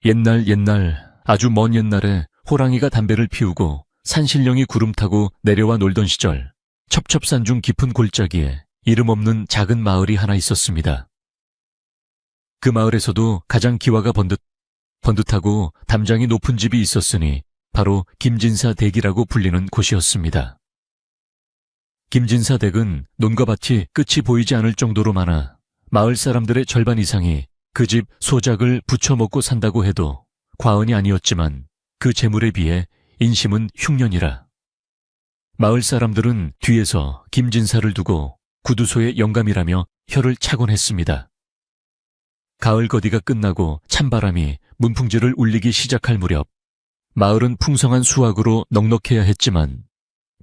옛날 아주 먼 옛날에 호랑이가 담배를 피우고 산신령이 구름 타고 내려와 놀던 시절, 첩첩산중 깊은 골짜기에 이름 없는 작은 마을이 하나 있었습니다. 그 마을에서도 가장 기와가 번듯하고 담장이 높은 집이 있었으니 바로 김진사 댁이라고 불리는 곳이었습니다. 김진사 댁은 논과 밭이 끝이 보이지 않을 정도로 많아 마을 사람들의 절반 이상이 그 집 소작을 부쳐 먹고 산다고 해도 과언이 아니었지만 그 재물에 비해 인심은 흉년이라. 마을 사람들은 뒤에서 김진사를 두고 구두소의 영감이라며 혀를 차곤 했습니다. 가을 거디가 끝나고 찬바람이 문풍지를 울리기 시작할 무렵 마을은 풍성한 수확으로 넉넉해야 했지만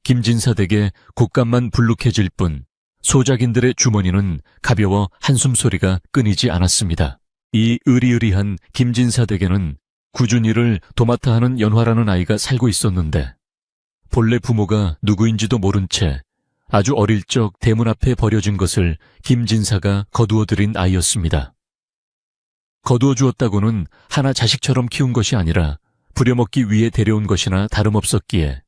김진사 댁의 곶감만 불룩해질 뿐 소작인들의 주머니는 가벼워 한숨소리가 끊이지 않았습니다. 이 으리으리한 김진사 댁에는 구준이를 도맡아 하는 연화라는 아이가 살고 있었는데 본래 부모가 누구인지도 모른 채 아주 어릴 적 대문 앞에 버려진 것을 김진사가 거두어 들인 아이였습니다. 거두어 주었다고는 하나 자식처럼 키운 것이 아니라 부려먹기 위해 데려온 것이나 다름없었기에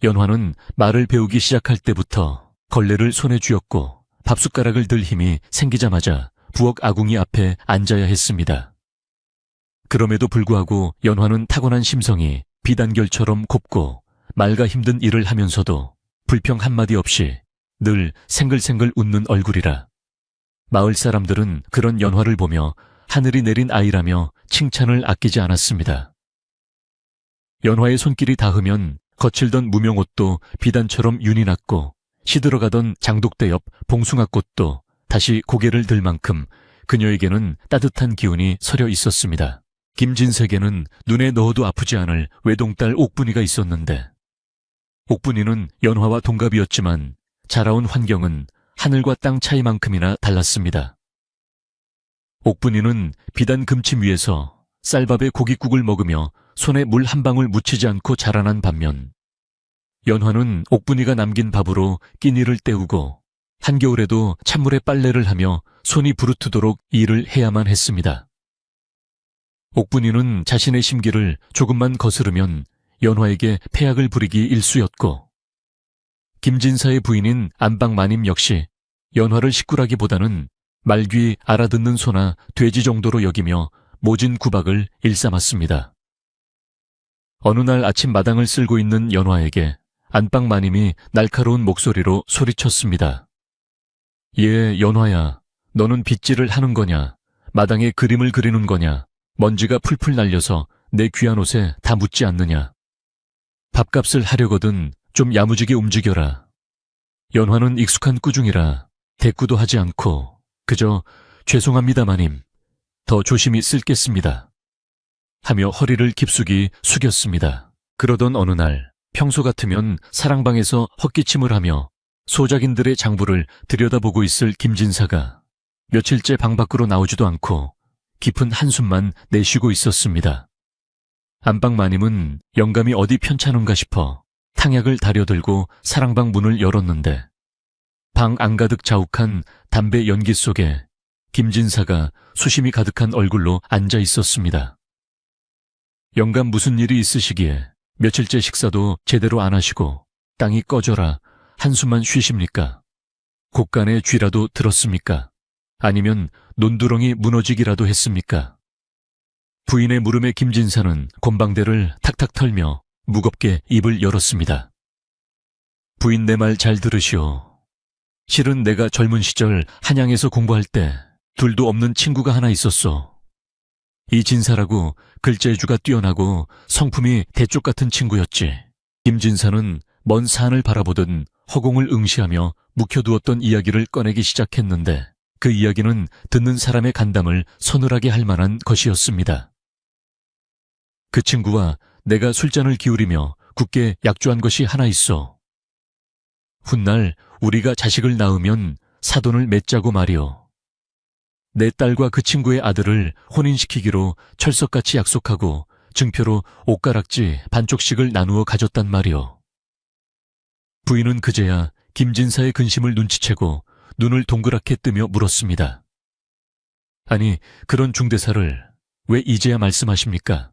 연화는 말을 배우기 시작할 때부터 걸레를 손에 쥐었고 밥숟가락을 들 힘이 생기자마자 부엌 아궁이 앞에 앉아야 했습니다. 그럼에도 불구하고 연화는 타고난 심성이 비단결처럼 곱고 말과 힘든 일을 하면서도 불평 한마디 없이 늘 생글생글 웃는 얼굴이라 마을 사람들은 그런 연화를 보며 하늘이 내린 아이라며 칭찬을 아끼지 않았습니다. 연화의 손길이 닿으면 거칠던 무명옷도 비단처럼 윤이 났고 시들어가던 장독대 옆 봉숭아꽃도 다시 고개를 들 만큼 그녀에게는 따뜻한 기운이 서려 있었습니다. 김진세에게는 눈에 넣어도 아프지 않을 외동딸 옥분이가 있었는데 옥분이는 연화와 동갑이었지만 자라온 환경은 하늘과 땅 차이만큼이나 달랐습니다. 옥분이는 비단 금침 위에서 쌀밥에 고깃국을 먹으며 손에 물 한 방울 묻히지 않고 자라난 반면 연화는 옥분이가 남긴 밥으로 끼니를 때우고 한겨울에도 찬물에 빨래를 하며 손이 부르트도록 일을 해야만 했습니다. 옥분이는 자신의 심기를 조금만 거스르면 연화에게 폐악을 부리기 일쑤였고 김진사의 부인인 안방마님 역시 연화를 식구라기보다는 말귀 알아듣는 소나 돼지 정도로 여기며 모진 구박을 일삼았습니다. 어느 날 아침 마당을 쓸고 있는 연화에게 안방마님이 날카로운 목소리로 소리쳤습니다. 예, 연화야, 너는 빗질을 하는 거냐, 마당에 그림을 그리는 거냐, 먼지가 풀풀 날려서 내 귀한 옷에 다 묻지 않느냐. 밥값을 하려거든 좀 야무지게 움직여라. 연화는 익숙한 꾸중이라 대꾸도 하지 않고 그저 죄송합니다 마님, 더 조심히 쓸겠습니다 하며 허리를 깊숙이 숙였습니다. 그러던 어느 날 평소 같으면 사랑방에서 헛기침을 하며 소작인들의 장부를 들여다보고 있을 김진사가 며칠째 방 밖으로 나오지도 않고 깊은 한숨만 내쉬고 있었습니다. 안방마님은 영감이 어디 편찮은가 싶어 탕약을 다려들고 사랑방 문을 열었는데 방 안가득 자욱한 담배 연기 속에 김진사가 수심이 가득한 얼굴로 앉아 있었습니다. 영감 무슨 일이 있으시기에 며칠째 식사도 제대로 안 하시고 땅이 꺼져라 한숨만 쉬십니까? 곡간에 쥐라도 들었습니까? 아니면 논두렁이 무너지기라도 했습니까? 부인의 물음에 김진사는 곤방대를 탁탁 털며 무겁게 입을 열었습니다. 부인 내 말 잘 들으시오. 실은 내가 젊은 시절 한양에서 공부할 때 둘도 없는 친구가 하나 있었소. 이 진사라고 글재주가 뛰어나고 성품이 대쪽 같은 친구였지. 김진사는 먼 산을 바라보던 허공을 응시하며 묵혀두었던 이야기를 꺼내기 시작했는데 그 이야기는 듣는 사람의 간담을 서늘하게 할 만한 것이었습니다. 그 친구와 내가 술잔을 기울이며 굳게 약조한 것이 하나 있어. 훗날 우리가 자식을 낳으면 사돈을 맺자고 말이오. 내 딸과 그 친구의 아들을 혼인시키기로 철석같이 약속하고 증표로 옷가락지 반쪽씩을 나누어 가졌단 말이오. 부인은 그제야 김진사의 근심을 눈치채고 눈을 동그랗게 뜨며 물었습니다. 아니, 그런 중대사를 왜 이제야 말씀하십니까?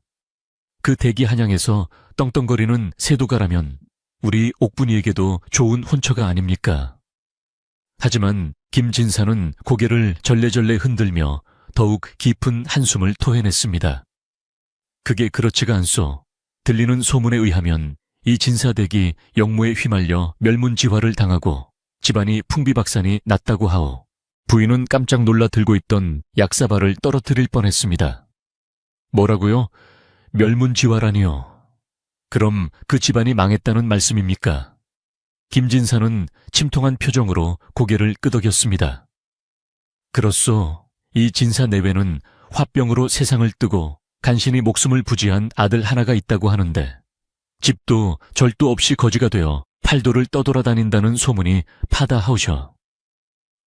그 대기 한양에서 떵떵거리는 세도가라면 우리 옥분이에게도 좋은 혼처가 아닙니까? 하지만 김진사는 고개를 절레절레 흔들며 더욱 깊은 한숨을 토해냈습니다. 그게 그렇지가 않소. 들리는 소문에 의하면 이 진사댁이 영모에 휘말려 멸문지화를 당하고 집안이 풍비박산이 났다고 하오. 부인은 깜짝 놀라 들고 있던 약사발을 떨어뜨릴 뻔했습니다. 뭐라고요? 멸문지화라니요. 그럼 그 집안이 망했다는 말씀입니까? 김진사는 침통한 표정으로 고개를 끄덕였습니다. 그렇소. 이 진사 내외는 화병으로 세상을 뜨고 간신히 목숨을 부지한 아들 하나가 있다고 하는데 집도 절도 없이 거지가 되어 팔도를 떠돌아다닌다는 소문이 파다하오셔.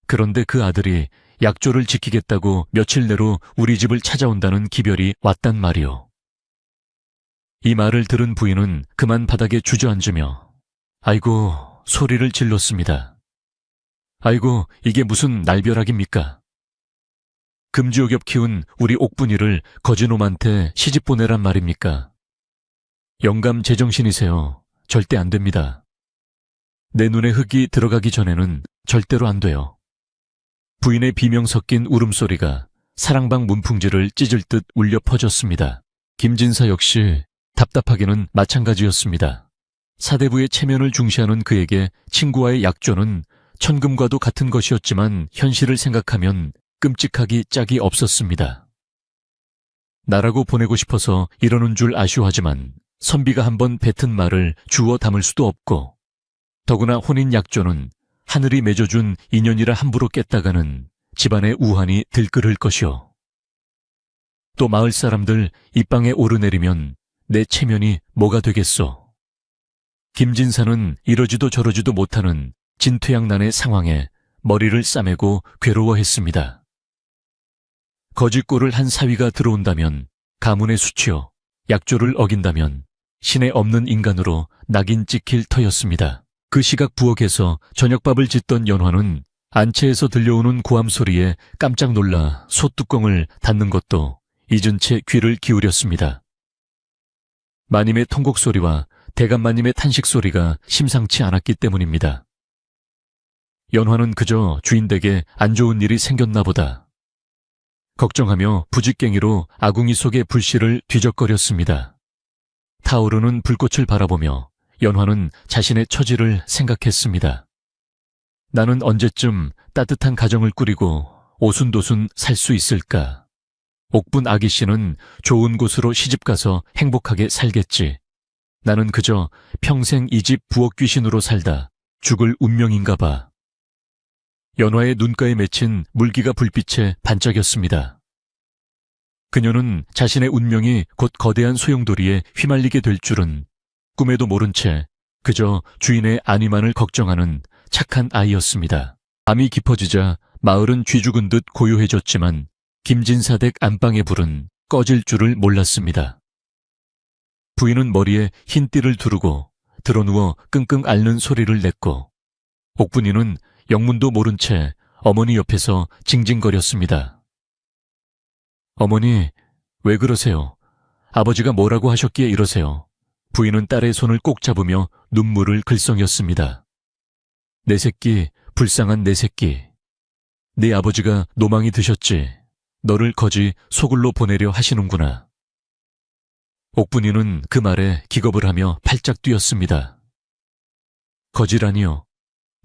그런데 그 아들이 약조를 지키겠다고 며칠 내로 우리 집을 찾아온다는 기별이 왔단 말이오. 이 말을 들은 부인은 그만 바닥에 주저앉으며 아이고 소리를 질렀습니다. 아이고 이게 무슨 날벼락입니까? 금지옥엽 키운 우리 옥분이를 거지놈한테 시집 보내란 말입니까? 영감 제정신이세요. 절대 안 됩니다. 내 눈에 흙이 들어가기 전에는 절대로 안 돼요. 부인의 비명 섞인 울음소리가 사랑방 문풍지를 찢을 듯 울려 퍼졌습니다. 김진사 역시 답답하게는 마찬가지였습니다. 사대부의 체면을 중시하는 그에게 친구와의 약조는 천금과도 같은 것이었지만 현실을 생각하면 끔찍하기 짝이 없었습니다. 나라고 보내고 싶어서 이러는 줄 아쉬워하지만 선비가 한번 뱉은 말을 주워 담을 수도 없고 더구나 혼인 약조는 하늘이 맺어준 인연이라 함부로 깼다가는 집안의 우환이 들끓을 것이오. 또 마을 사람들 입방에 오르내리면 내 체면이 뭐가 되겠소. 김진사는 이러지도 저러지도 못하는 진퇴양난의 상황에 머리를 싸매고 괴로워했습니다. 거짓골을 한 사위가 들어온다면 가문의 수치요, 약조를 어긴다면 신에 없는 인간으로 낙인 찍힐 터였습니다. 그 시각 부엌에서 저녁밥을 짓던 연화는 안채에서 들려오는 고함 소리에 깜짝 놀라 솥뚜껑을 닫는 것도 잊은 채 귀를 기울였습니다. 마님의 통곡 소리와 대감마님의 탄식 소리가 심상치 않았기 때문입니다. 연화는 그저 주인 댁에 안 좋은 일이 생겼나 보다 걱정하며 부직갱이로 아궁이 속의 불씨를 뒤적거렸습니다. 타오르는 불꽃을 바라보며 연화는 자신의 처지를 생각했습니다. 나는 언제쯤 따뜻한 가정을 꾸리고 오순도순 살 수 있을까? 옥분 아기 씨는 좋은 곳으로 시집가서 행복하게 살겠지. 나는 그저 평생 이 집 부엌 귀신으로 살다 죽을 운명인가 봐. 연화의 눈가에 맺힌 물기가 불빛에 반짝였습니다. 그녀는 자신의 운명이 곧 거대한 소용돌이에 휘말리게 될 줄은 꿈에도 모른 채 그저 주인의 안위만을 걱정하는 착한 아이였습니다. 밤이 깊어지자 마을은 쥐죽은 듯 고요해졌지만 김진사댁 안방의 불은 꺼질 줄을 몰랐습니다. 부인은 머리에 흰 띠를 두르고 드러누워 끙끙 앓는 소리를 냈고 옥분이는 영문도 모른 채 어머니 옆에서 징징거렸습니다. 어머니, 왜 그러세요? 아버지가 뭐라고 하셨기에 이러세요? 부인은 딸의 손을 꼭 잡으며 눈물을 글썽였습니다. 내 새끼, 불쌍한 내 새끼. 네 아버지가 노망이 드셨지. 너를 거지 소굴로 보내려 하시는구나. 옥분이는 그 말에 기겁을 하며 팔짝 뛰었습니다. 거지라니요.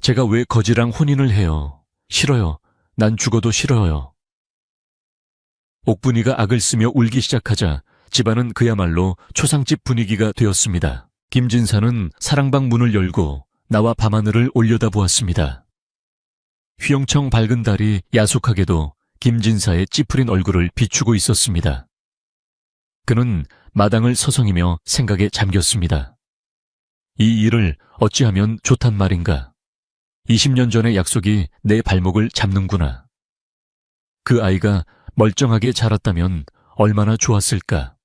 제가 왜 거지랑 혼인을 해요? 싫어요. 난 죽어도 싫어요. 옥분이가 악을 쓰며 울기 시작하자 집안은 그야말로 초상집 분위기가 되었습니다. 김진사는 사랑방 문을 열고 나와 밤하늘을 올려다보았습니다. 휘영청 밝은 달이 야속하게도 김진사의 찌푸린 얼굴을 비추고 있었습니다. 그는 마당을 서성이며 생각에 잠겼습니다. 이 일을 어찌하면 좋단 말인가. 20년 전의 약속이 내 발목을 잡는구나. 그 아이가 멀쩡하게 자랐다면 얼마나 좋았을까.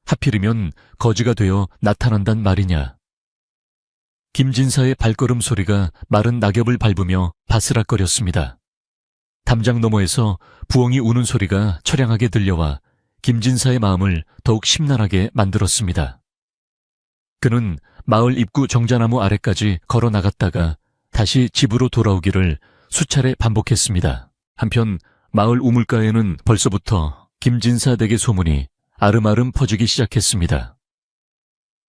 하필이면 거지가 되어 나타난단 말이냐. 김진사의 발걸음 소리가 마른 낙엽을 밟으며 바스락거렸습니다. 담장 너머에서 부엉이 우는 소리가 처량하게 들려와 김진사의 마음을 더욱 심란하게 만들었습니다. 그는 마을 입구 정자나무 아래까지 걸어 나갔다가 다시 집으로 돌아오기를 수차례 반복했습니다. 한편 마을 우물가에는 벌써부터 김진사 댁의 소문이 아름아름 퍼지기 시작했습니다.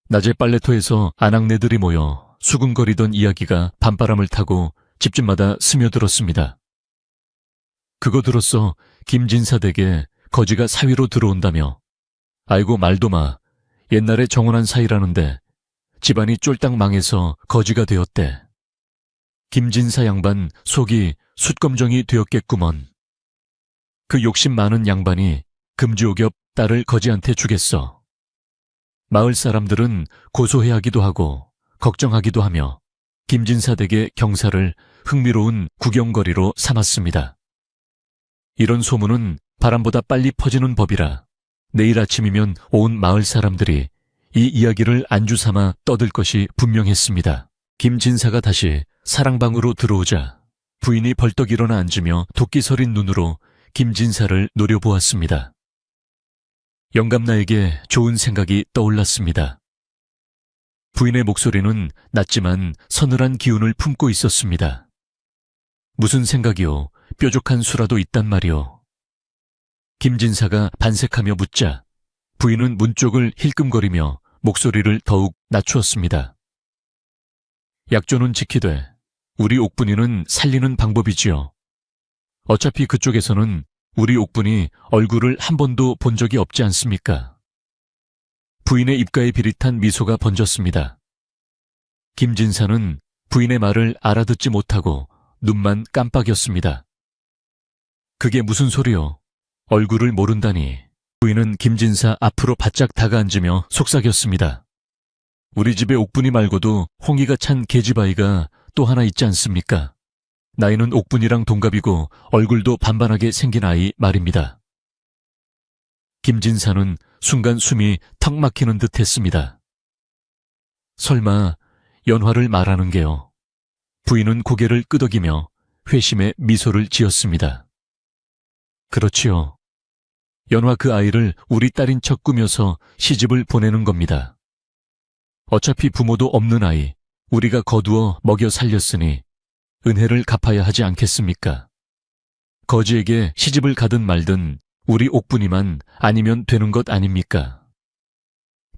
낮에 빨래터에서 아낙네들이 모여 수군거리던 이야기가 밤바람을 타고 집집마다 스며들었습니다. 그거 들었어 김진사 댁에 거지가 사위로 들어온다며. 아이고 말도 마. 옛날에 정혼한 사이라는데 집안이 쫄딱 망해서 거지가 되었대. 김진사 양반 속이 숯검정이 되었겠구먼. 그 욕심 많은 양반이 금지옥엽 딸을 거지한테 주겠어. 마을 사람들은 고소해하기도 하고 걱정하기도 하며 김진사 댁의 경사를 흥미로운 구경거리로 삼았습니다. 이런 소문은 바람보다 빨리 퍼지는 법이라 내일 아침이면 온 마을 사람들이 이 이야기를 안주 삼아 떠들 것이 분명했습니다. 김진사가 다시 사랑방으로 들어오자 부인이 벌떡 일어나 앉으며 도끼 서린 눈으로 김진사를 노려보았습니다. 영감나에게 좋은 생각이 떠올랐습니다. 부인의 목소리는 낮지만 서늘한 기운을 품고 있었습니다. 무슨 생각이요? 뾰족한 수라도 있단 말이오. 김진사가 반색하며 묻자 부인은 문 쪽을 힐끔거리며 목소리를 더욱 낮추었습니다. 약조는 지키되 우리 옥분이는 살리는 방법이지요. 어차피 그쪽에서는 우리 옥분이 얼굴을 한 번도 본 적이 없지 않습니까? 부인의 입가에 비릿한 미소가 번졌습니다. 김진사는 부인의 말을 알아듣지 못하고 눈만 깜빡였습니다. 그게 무슨 소리요? 얼굴을 모른다니. 부인은 김진사 앞으로 바짝 다가앉으며 속삭였습니다. 우리 집에 옥분이 말고도 홍이가 찬 계집아이가 또 하나 있지 않습니까? 나이는 옥분이랑 동갑이고 얼굴도 반반하게 생긴 아이 말입니다. 김진사는 순간 숨이 턱 막히는 듯 했습니다. 설마 연화를 말하는 게요. 부인은 고개를 끄덕이며 회심의 미소를 지었습니다. 그렇지요. 연화 그 아이를 우리 딸인 척 꾸며서 시집을 보내는 겁니다. 어차피 부모도 없는 아이, 우리가 거두어 먹여 살렸으니 은혜를 갚아야 하지 않겠습니까? 거지에게 시집을 가든 말든 우리 옥분이만 아니면 되는 것 아닙니까?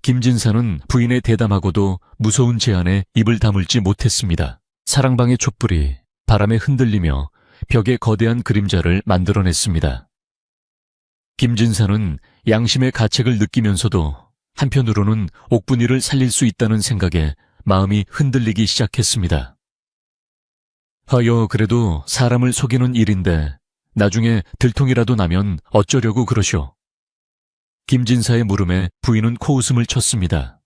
김진사는 부인의 대담하고도 무서운 제안에 입을 다물지 못했습니다. 사랑방의 촛불이 바람에 흔들리며 벽에 거대한 그림자를 만들어냈습니다. 김진사는 양심의 가책을 느끼면서도 한편으로는 옥분이를 살릴 수 있다는 생각에 마음이 흔들리기 시작했습니다. 하여 그래도 사람을 속이는 일인데 나중에 들통이라도 나면 어쩌려고 그러쇼. 김진사의 물음에 부인은 코웃음을 쳤습니다.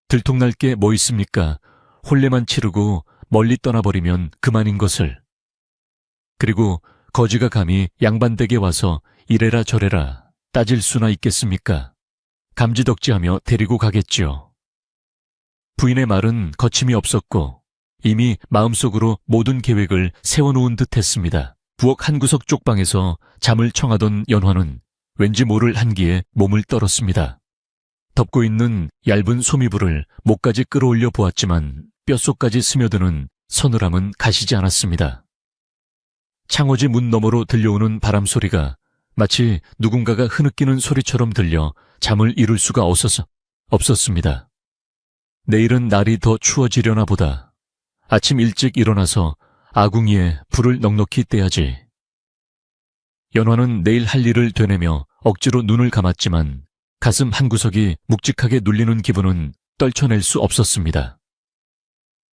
들통날 게 뭐 있습니까? 혼례만 치르고 멀리 떠나버리면 그만인 것을. 그리고 거지가 감히 양반댁에 와서 이래라 저래라 따질 수나 있겠습니까? 감지덕지하며 데리고 가겠지요. 부인의 말은 거침이 없었고 이미 마음속으로 모든 계획을 세워놓은 듯 했습니다. 부엌 한 구석 쪽방에서 잠을 청하던 연화는 왠지 모를 한기에 몸을 떨었습니다. 덮고 있는 얇은 소미불을 목까지 끌어올려 보았지만 뼛속까지 스며드는 서늘함은 가시지 않았습니다. 창호지 문 너머로 들려오는 바람소리가 마치 누군가가 흐느끼는 소리처럼 들려 잠을 이룰 수가 없었습니다. 내일은 날이 더 추워지려나 보다. 아침 일찍 일어나서 아궁이에 불을 넉넉히 떼야지. 연화는 내일 할 일을 되뇌며 억지로 눈을 감았지만 가슴 한구석이 묵직하게 눌리는 기분은 떨쳐낼 수 없었습니다.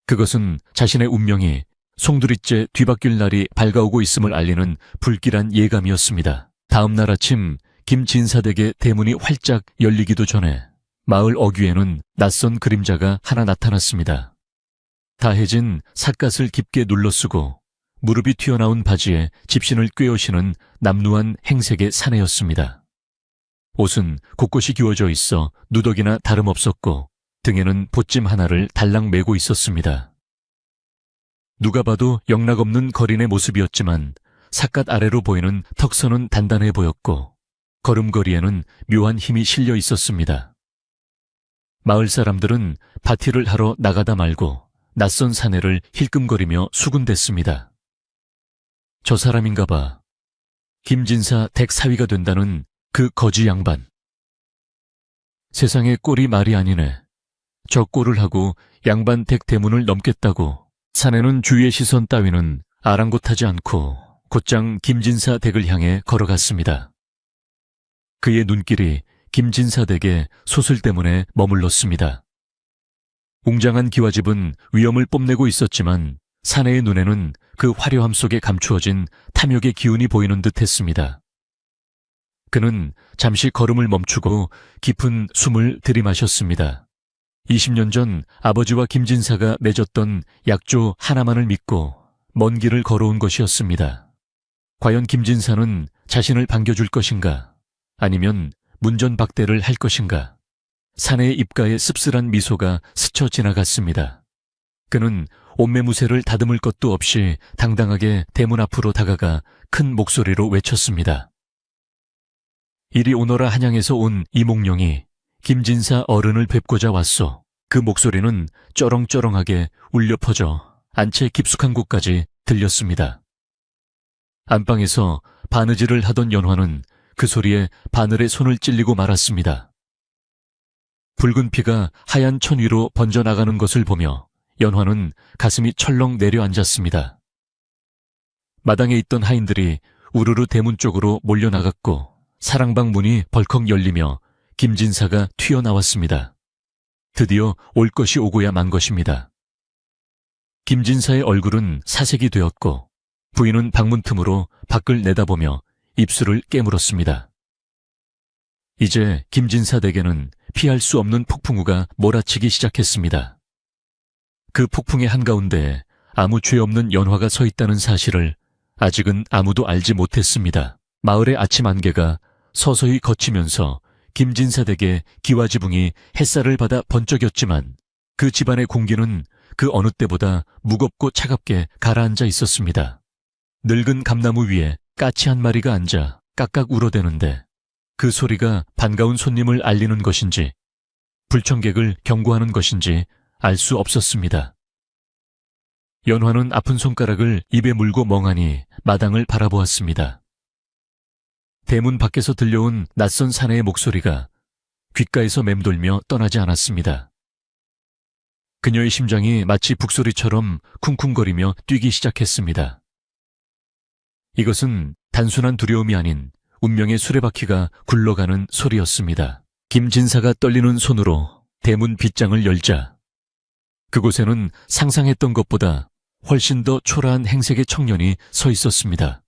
그것은 자신의 운명이 송두리째 뒤바뀔 날이 밝아오고 있음을 알리는 불길한 예감이었습니다. 다음 날 아침 김진사댁의 대문이 활짝 열리기도 전에 마을 어귀에는 낯선 그림자가 하나 나타났습니다. 다해진 삿갓을 깊게 눌러쓰고 무릎이 튀어나온 바지에 집신을 꿰어시는 남루한 행색의 사내였습니다. 옷은 곳곳이 기워져 있어 누더기나 다름없었고 등에는 보찜 하나를 달랑 메고 있었습니다. 누가 봐도 영락없는 거린의 모습이었지만 삿갓 아래로 보이는 턱선은 단단해 보였고 걸음걸이에는 묘한 힘이 실려 있었습니다. 마을 사람들은 파티를 하러 나가다 말고 낯선 사내를 힐끔거리며 수군댔습니다. 저 사람인가 봐. 김진사 댁 사위가 된다는 그 거지 양반. 세상에 꼴이 말이 아니네. 저 꼴을 하고 양반 댁 대문을 넘겠다고. 사내는 주위의 시선 따위는 아랑곳하지 않고 곧장 김진사 댁을 향해 걸어갔습니다. 그의 눈길이 김진사 댁의 소술 때문에 머물렀습니다. 웅장한 기와집은 위엄을 뽐내고 있었지만 사내의 눈에는 그 화려함 속에 감추어진 탐욕의 기운이 보이는 듯 했습니다. 그는 잠시 걸음을 멈추고 깊은 숨을 들이마셨습니다. 20년 전 아버지와 김진사가 맺었던 약조 하나만을 믿고 먼 길을 걸어온 것이었습니다. 과연 김진사는 자신을 반겨줄 것인가? 아니면 문전박대를 할 것인가? 사내의 입가에 씁쓸한 미소가 스쳐 지나갔습니다. 그는 옷매무새를 다듬을 것도 없이 당당하게 대문 앞으로 다가가 큰 목소리로 외쳤습니다. 이리 오너라 한양에서 온 이몽룡이 김진사 어른을 뵙고자 왔소. 그 목소리는 쩌렁쩌렁하게 울려 퍼져 안채 깊숙한 곳까지 들렸습니다. 안방에서 바느질을 하던 연화는 그 소리에 바늘에 손을 찔리고 말았습니다. 붉은 피가 하얀 천 위로 번져나가는 것을 보며 연화는 가슴이 철렁 내려앉았습니다. 마당에 있던 하인들이 우르르 대문 쪽으로 몰려나갔고 사랑방 문이 벌컥 열리며 김진사가 튀어나왔습니다. 드디어 올 것이 오고야 만 것입니다. 김진사의 얼굴은 사색이 되었고 부인은 방문 틈으로 밖을 내다보며 입술을 깨물었습니다. 이제 김진사 댁에는 피할 수 없는 폭풍우가 몰아치기 시작했습니다. 그 폭풍의 한가운데 아무 죄 없는 연화가 서 있다는 사실을 아직은 아무도 알지 못했습니다. 마을의 아침 안개가 서서히 걷히면서 김진사 댁의 기와지붕이 햇살을 받아 번쩍였지만 그 집안의 공기는 그 어느 때보다 무겁고 차갑게 가라앉아 있었습니다. 늙은 감나무 위에 까치 한 마리가 앉아 깍깍 울어대는데 그 소리가 반가운 손님을 알리는 것인지 불청객을 경고하는 것인지 알 수 없었습니다. 연화는 아픈 손가락을 입에 물고 멍하니 마당을 바라보았습니다. 대문 밖에서 들려온 낯선 사내의 목소리가 귓가에서 맴돌며 떠나지 않았습니다. 그녀의 심장이 마치 북소리처럼 쿵쿵거리며 뛰기 시작했습니다. 이것은 단순한 두려움이 아닌 운명의 수레바퀴가 굴러가는 소리였습니다. 김진사가 떨리는 손으로 대문 빗장을 열자 그곳에는 상상했던 것보다 훨씬 더 초라한 행색의 청년이 서 있었습니다.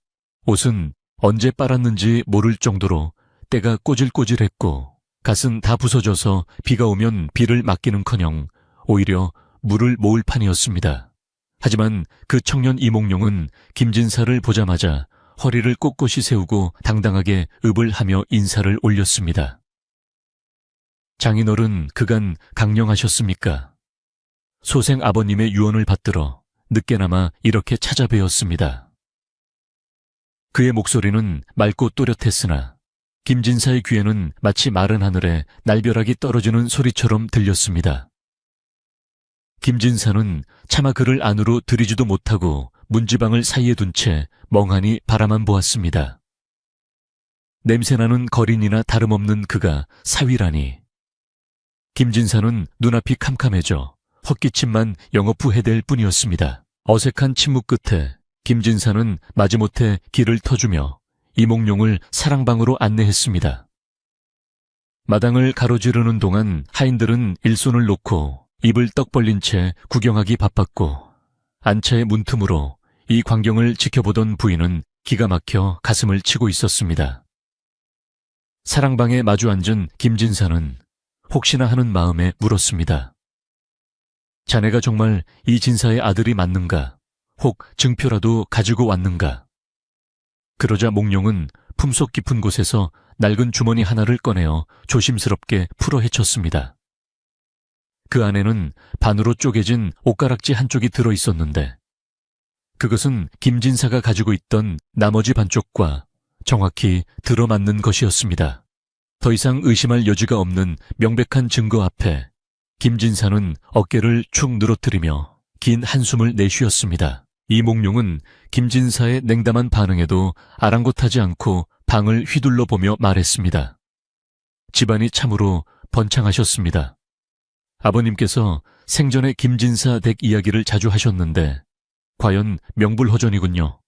옷은 언제 빨았는지 모를 정도로 때가 꼬질꼬질했고 갓은 다 부서져서 비가 오면 비를 막기는커녕 오히려 물을 모을 판이었습니다. 하지만 그 청년 이몽룡은 김진사를 보자마자 허리를 꼿꼿이 세우고 당당하게 읍을 하며 인사를 올렸습니다. 장인어른 그간 강령하셨습니까? 소생 아버님의 유언을 받들어 늦게나마 이렇게 찾아뵈었습니다. 그의 목소리는 맑고 또렷했으나 김진사의 귀에는 마치 마른 하늘에 날벼락이 떨어지는 소리처럼 들렸습니다. 김진사는 차마 그를 안으로 들이지도 못하고 문지방을 사이에 둔 채 멍하니 바라만 보았습니다. 냄새나는 거린이나 다름없는 그가 사위라니. 김진사는 눈앞이 캄캄해져 헛기침만 영업부 해댈 뿐이었습니다. 어색한 침묵 끝에 김진사는 마지못해 길을 터주며 이몽룡을 사랑방으로 안내했습니다. 마당을 가로지르는 동안 하인들은 일손을 놓고 입을 떡 벌린 채 구경하기 바빴고 안차의 문틈으로 이 광경을 지켜보던 부인은 기가 막혀 가슴을 치고 있었습니다. 사랑방에 마주 앉은 김진사는 혹시나 하는 마음에 물었습니다. 자네가 정말 이 진사의 아들이 맞는가? 혹 증표라도 가지고 왔는가? 그러자 몽룡은 품속 깊은 곳에서 낡은 주머니 하나를 꺼내어 조심스럽게 풀어 헤쳤습니다. 그 안에는 반으로 쪼개진 옷가락지 한쪽이 들어 있었는데 그것은 김진사가 가지고 있던 나머지 반쪽과 정확히 들어맞는 것이었습니다. 더 이상 의심할 여지가 없는 명백한 증거 앞에 김진사는 어깨를 축 늘어뜨리며 긴 한숨을 내쉬었습니다. 이몽룡은 김진사의 냉담한 반응에도 아랑곳하지 않고 방을 휘둘러 보며 말했습니다. 집안이 참으로 번창하셨습니다. 아버님께서 생전에 김진사 댁 이야기를 자주 하셨는데 과연 명불허전이군요.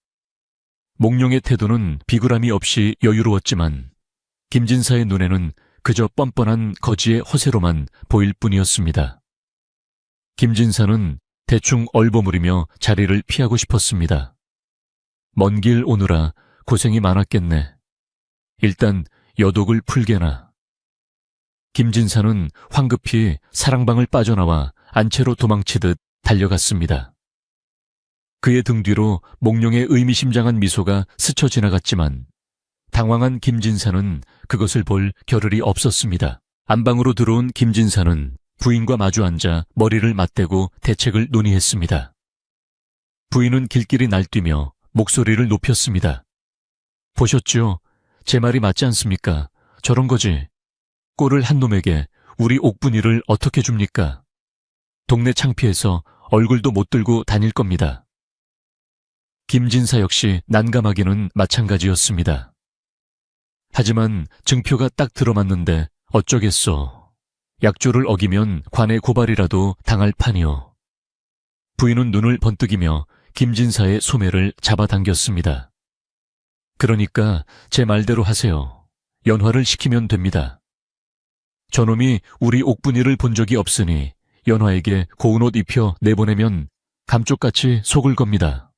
몽룡의 태도는 비굴함이 없이 여유로웠지만 김진사의 눈에는 그저 뻔뻔한 거지의 허세로만 보일 뿐이었습니다. 김진사는 대충 얼버무리며 자리를 피하고 싶었습니다. 먼 길 오느라 고생이 많았겠네. 일단 여독을 풀게나. 김진사는 황급히 사랑방을 빠져나와 안채로 도망치듯 달려갔습니다. 그의 등 뒤로 몽룡의 의미심장한 미소가 스쳐 지나갔지만 당황한 김진사는 그것을 볼 겨를이 없었습니다. 안방으로 들어온 김진사는 부인과 마주 앉아 머리를 맞대고 대책을 논의했습니다. 부인은 길길이 날뛰며 목소리를 높였습니다. 보셨죠? 제 말이 맞지 않습니까? 저런 거지. 꼴을 한 놈에게 우리 옥분이를 어떻게 줍니까? 동네 창피해서 얼굴도 못 들고 다닐 겁니다. 김진사 역시 난감하기는 마찬가지였습니다. 하지만 증표가 딱 들어맞는데 어쩌겠소. 약조를 어기면 관의 고발이라도 당할 판이오. 부인은 눈을 번뜩이며 김진사의 소매를 잡아당겼습니다. 그러니까 제 말대로 하세요. 연화를 시키면 됩니다. 저놈이 우리 옥분이를 본 적이 없으니 연화에게 고운 옷 입혀 내보내면 감쪽같이 속을 겁니다.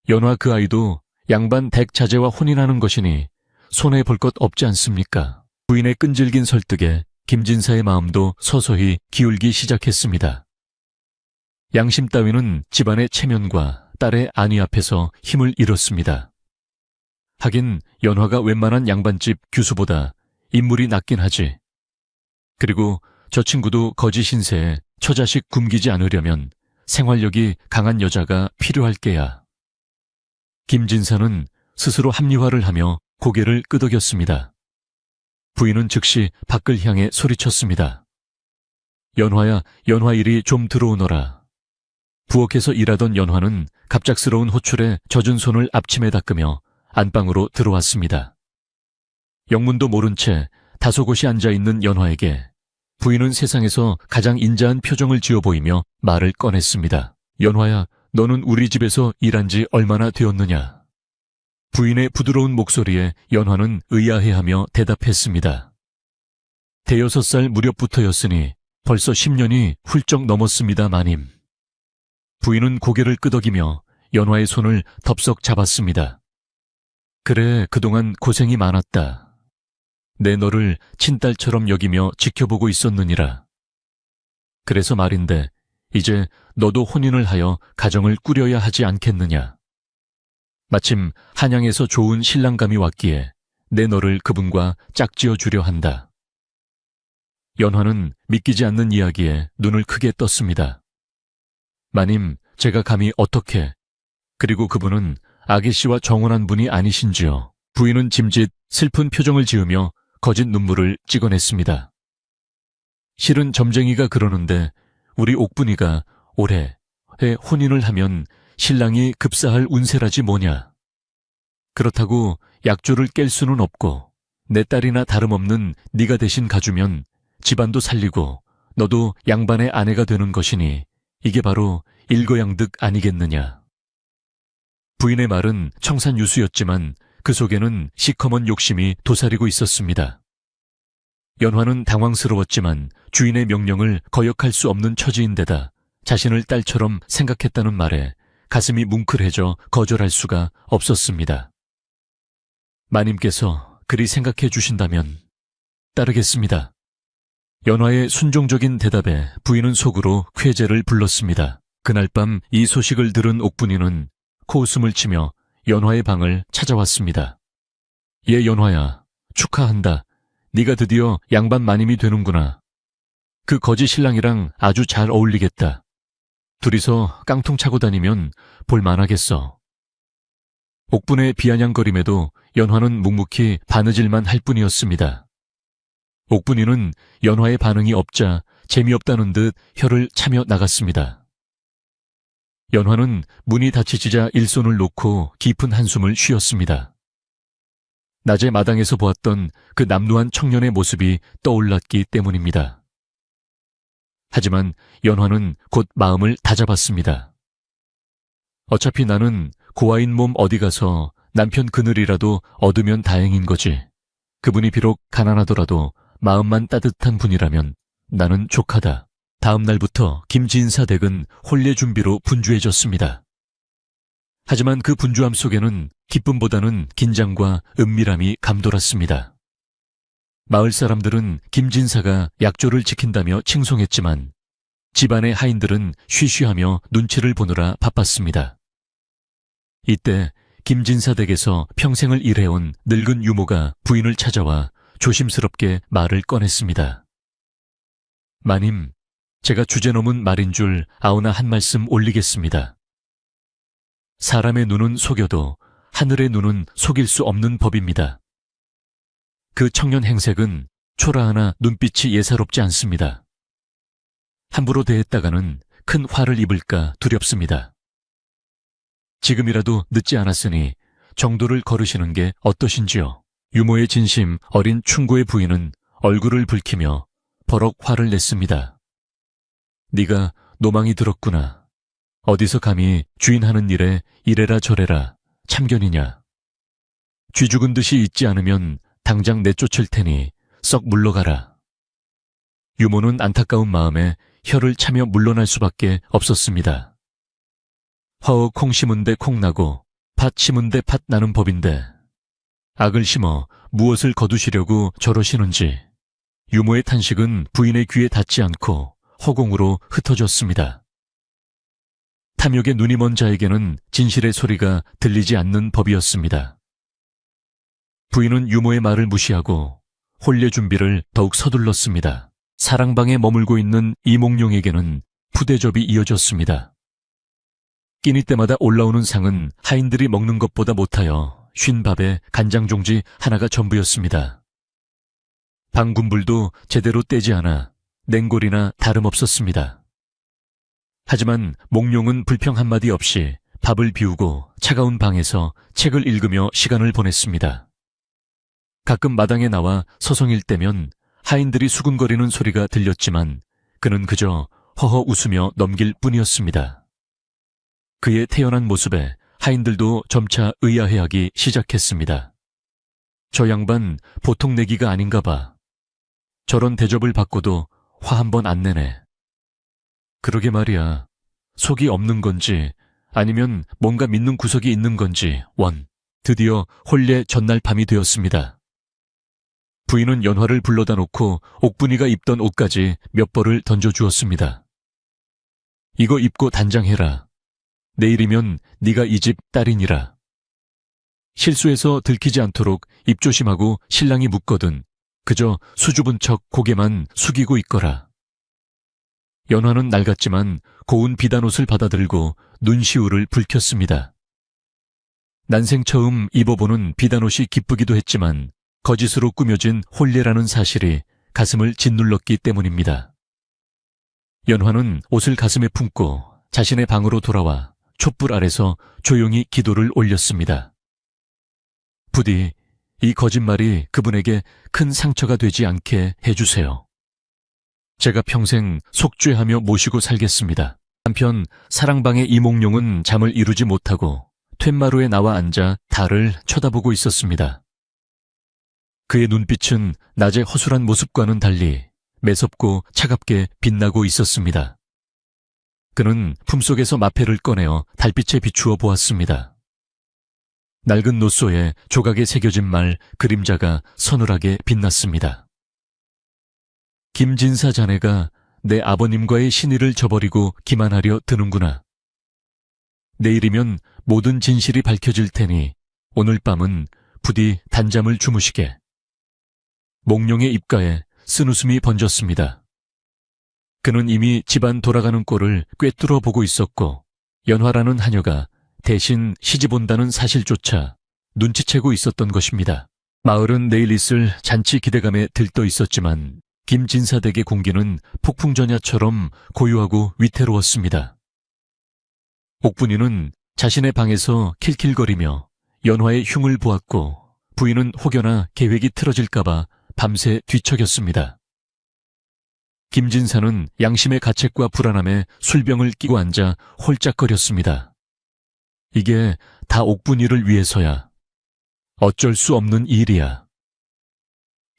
연화 그 아이도 양반 댁 자제와 혼인하는 것이니 손해볼 것 없지 않습니까? 부인의 끈질긴 설득에 김진사의 마음도 서서히 기울기 시작했습니다. 양심 따위는 집안의 체면과 딸의 안위 앞에서 힘을 잃었습니다. 하긴 연화가 웬만한 양반집 규수보다 인물이 낮긴 하지. 그리고 저 친구도 거지 신세에 처자식 굶기지 않으려면 생활력이 강한 여자가 필요할 게야. 김진사는 스스로 합리화를 하며 고개를 끄덕였습니다. 부인은 즉시 밖을 향해 소리쳤습니다. 연화야, 연화 일이 좀 들어오너라. 부엌에서 일하던 연화는 갑작스러운 호출에 젖은 손을 앞침에 닦으며 안방으로 들어왔습니다. 영문도 모른 채 다소곳이 앉아있는 연화에게 부인은 세상에서 가장 인자한 표정을 지어 보이며 말을 꺼냈습니다. 연화야, 너는 우리 집에서 일한 지 얼마나 되었느냐? 부인의 부드러운 목소리에 연화는 의아해하며 대답했습니다. 6살 무렵부터였으니 벌써 10년이 훌쩍 넘었습니다, 마님. 부인은 고개를 끄덕이며 연화의 손을 덥석 잡았습니다. 그래, 그동안 고생이 많았다. 내 너를 친딸처럼 여기며 지켜보고 있었느니라. 그래서 말인데 이제 너도 혼인을 하여 가정을 꾸려야 하지 않겠느냐. 마침 한양에서 좋은 신랑감이 왔기에 내 너를 그분과 짝지어 주려 한다. 연화는 믿기지 않는 이야기에 눈을 크게 떴습니다. 마님, 제가 감히 어떻게... 그리고 그분은 아기씨와 정혼한 분이 아니신지요. 부인은 짐짓 슬픈 표정을 지으며 거짓 눈물을 찍어냈습니다. 실은 점쟁이가 그러는데 우리 옥분이가 올해 혼인을 하면 신랑이 급사할 운세라지 뭐냐. 그렇다고 약조를 깰 수는 없고 내 딸이나 다름없는 네가 대신 가주면 집안도 살리고 너도 양반의 아내가 되는 것이니 이게 바로 일거양득 아니겠느냐. 부인의 말은 청산유수였지만 그 속에는 시커먼 욕심이 도사리고 있었습니다. 연화는 당황스러웠지만 주인의 명령을 거역할 수 없는 처지인데다 자신을 딸처럼 생각했다는 말에 가슴이 뭉클해져 거절할 수가 없었습니다. 마님께서 그리 생각해 주신다면 따르겠습니다. 연화의 순종적인 대답에 부인은 속으로 쾌재를 불렀습니다. 그날 밤 이 소식을 들은 옥분이는 코웃음을 치며 연화의 방을 찾아왔습니다. 예, 연화야, 축하한다. 네가 드디어 양반 마님이 되는구나. 그 거지 신랑이랑 아주 잘 어울리겠다. 둘이서 깡통 차고 다니면 볼만하겠어. 옥분의 비아냥거림에도 연화는 묵묵히 바느질만 할 뿐이었습니다. 옥분이는 연화의 반응이 없자 재미없다는 듯 혀를 차며 나갔습니다. 연화는 문이 닫히자 일손을 놓고 깊은 한숨을 쉬었습니다. 낮에 마당에서 보았던 그 남루한 청년의 모습이 떠올랐기 때문입니다. 하지만 연화는 곧 마음을 다잡았습니다. 어차피 나는 고아인 몸 어디 가서 남편 그늘이라도 얻으면 다행인 거지. 그분이 비록 가난하더라도 마음만 따뜻한 분이라면 나는 족하다. 다음 날부터 김진사 댁은 혼례 준비로 분주해졌습니다. 하지만 그 분주함 속에는 기쁨보다는 긴장과 은밀함이 감돌았습니다. 마을 사람들은 김진사가 약조를 지킨다며 칭송했지만 집안의 하인들은 쉬쉬하며 눈치를 보느라 바빴습니다. 이때 김진사 댁에서 평생을 일해온 늙은 유모가 부인을 찾아와 조심스럽게 말을 꺼냈습니다. 마님, 제가 주제넘은 말인 줄 아우나 한 말씀 올리겠습니다. 사람의 눈은 속여도 하늘의 눈은 속일 수 없는 법입니다. 그 청년 행색은 초라하나 눈빛이 예사롭지 않습니다. 함부로 대했다가는 큰 화를 입을까 두렵습니다. 지금이라도 늦지 않았으니 정도를 거르시는 게 어떠신지요? 유모의 진심 어린 충고의 부인은 얼굴을 붉히며 버럭 화를 냈습니다. 네가 노망이 들었구나. 어디서 감히 주인 하는 일에 이래라 저래라 참견이냐. 쥐 죽은 듯이 있지 않으면 당장 내쫓을 테니 썩 물러가라. 유모는 안타까운 마음에 혀를 차며 물러날 수밖에 없었습니다. 허허 콩 심은 데 콩 나고 팥 심은 데 팥 나는 법인데 악을 심어 무엇을 거두시려고 저러시는지. 유모의 탄식은 부인의 귀에 닿지 않고 허공으로 흩어졌습니다. 탐욕에 눈이 먼 자에게는 진실의 소리가 들리지 않는 법이었습니다. 부인은 유모의 말을 무시하고 혼례 준비를 더욱 서둘렀습니다. 사랑방에 머물고 있는 이몽룡에게는 푸대접이 이어졌습니다. 끼니 때마다 올라오는 상은 하인들이 먹는 것보다 못하여 쉰 밥에 간장종지 하나가 전부였습니다. 방군불도 제대로 떼지 않아 냉골이나 다름없었습니다. 하지만 몽룡은 불평 한마디 없이 밥을 비우고 차가운 방에서 책을 읽으며 시간을 보냈습니다. 가끔 마당에 나와 서성일 때면 하인들이 수군거리는 소리가 들렸지만 그는 그저 허허 웃으며 넘길 뿐이었습니다. 그의 태연한 모습에 하인들도 점차 의아해하기 시작했습니다. 저 양반 보통 내기가 아닌가 봐. 저런 대접을 받고도 화 한 번 안 내네. 그러게 말이야. 속이 없는 건지 아니면 뭔가 믿는 구석이 있는 건지 원. 드디어 혼례 전날 밤이 되었습니다. 부인은 연화를 불러다 놓고 옥분이가 입던 옷까지 몇 벌을 던져주었습니다. 이거 입고 단장해라. 내일이면 네가 이 집 딸이니라. 실수해서 들키지 않도록 입조심하고 신랑이 묻거든 그저 수줍은 척 고개만 숙이고 있거라. 연화는 낡았지만 고운 비단옷을 받아들고 눈시울을 붉혔습니다. 난생 처음 입어보는 비단옷이 기쁘기도 했지만 거짓으로 꾸며진 혼례라는 사실이 가슴을 짓눌렀기 때문입니다. 연화는 옷을 가슴에 품고 자신의 방으로 돌아와 촛불 아래서 조용히 기도를 올렸습니다. 부디 이 거짓말이 그분에게 큰 상처가 되지 않게 해주세요. 제가 평생 속죄하며 모시고 살겠습니다. 한편 사랑방의 이몽룡은 잠을 이루지 못하고 툇마루에 나와 앉아 달을 쳐다보고 있었습니다. 그의 눈빛은 낮의 허술한 모습과는 달리 매섭고 차갑게 빛나고 있었습니다. 그는 품속에서 마패를 꺼내어 달빛에 비추어 보았습니다. 낡은 노소에 조각에 새겨진 말 그림자가 서늘하게 빛났습니다. 김진사 자네가 내 아버님과의 신의를 저버리고 기만하려 드는구나. 내일이면 모든 진실이 밝혀질 테니 오늘 밤은 부디 단잠을 주무시게. 몽룡의 입가에 쓴웃음이 번졌습니다. 그는 이미 집안 돌아가는 꼴을 꿰뚫어 보고 있었고 연화라는 하녀가 대신 시집 온다는 사실조차 눈치채고 있었던 것입니다. 마을은 내일 있을 잔치 기대감에 들떠 있었지만 김진사 댁의 공기는 폭풍전야처럼 고요하고 위태로웠습니다. 옥분이는 자신의 방에서 킬킬거리며 연화의 흉을 보았고 부인은 혹여나 계획이 틀어질까봐 밤새 뒤척였습니다. 김진사는 양심의 가책과 불안함에 술병을 끼고 앉아 홀짝거렸습니다. 이게 다 옥분이를 위해서야. 어쩔 수 없는 일이야.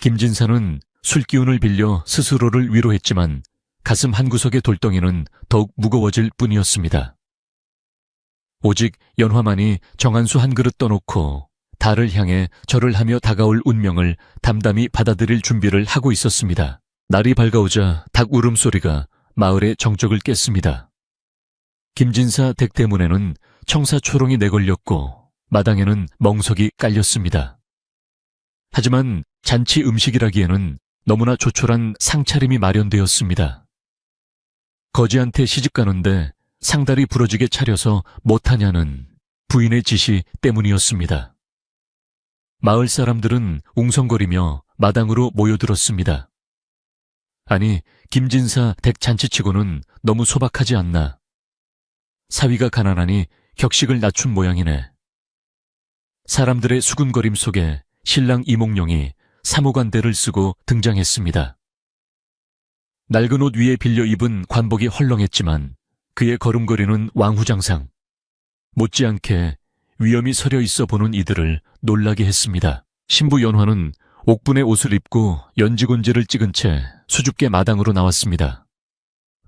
김진사는 술기운을 빌려 스스로를 위로했지만 가슴 한구석의 돌덩이는 더욱 무거워질 뿐이었습니다. 오직 연화만이 정한수 한 그릇 떠놓고 달을 향해 절을 하며 다가올 운명을 담담히 받아들일 준비를 하고 있었습니다. 날이 밝아오자 닭 울음소리가 마을의 정적을 깼습니다. 김진사 댁 대문에는 청사초롱이 내걸렸고 마당에는 멍석이 깔렸습니다. 하지만 잔치 음식이라기에는 너무나 조촐한 상차림이 마련되었습니다. 거지한테 시집가는데 상다리 부러지게 차려서 못하냐는 부인의 지시 때문이었습니다. 마을 사람들은 웅성거리며 마당으로 모여들었습니다. 아니, 김진사 댁 잔치치고는 너무 소박하지 않나. 사위가 가난하니 격식을 낮춘 모양이네. 사람들의 수군거림 속에 신랑 이몽룡이 사무관대를 쓰고 등장했습니다. 낡은 옷 위에 빌려 입은 관복이 헐렁했지만 그의 걸음걸이는 왕후장상. 못지않게 위엄이 서려 있어 보는 이들을 놀라게 했습니다. 신부 연화는 옥분의 옷을 입고 연지곤지를 찍은 채 수줍게 마당으로 나왔습니다.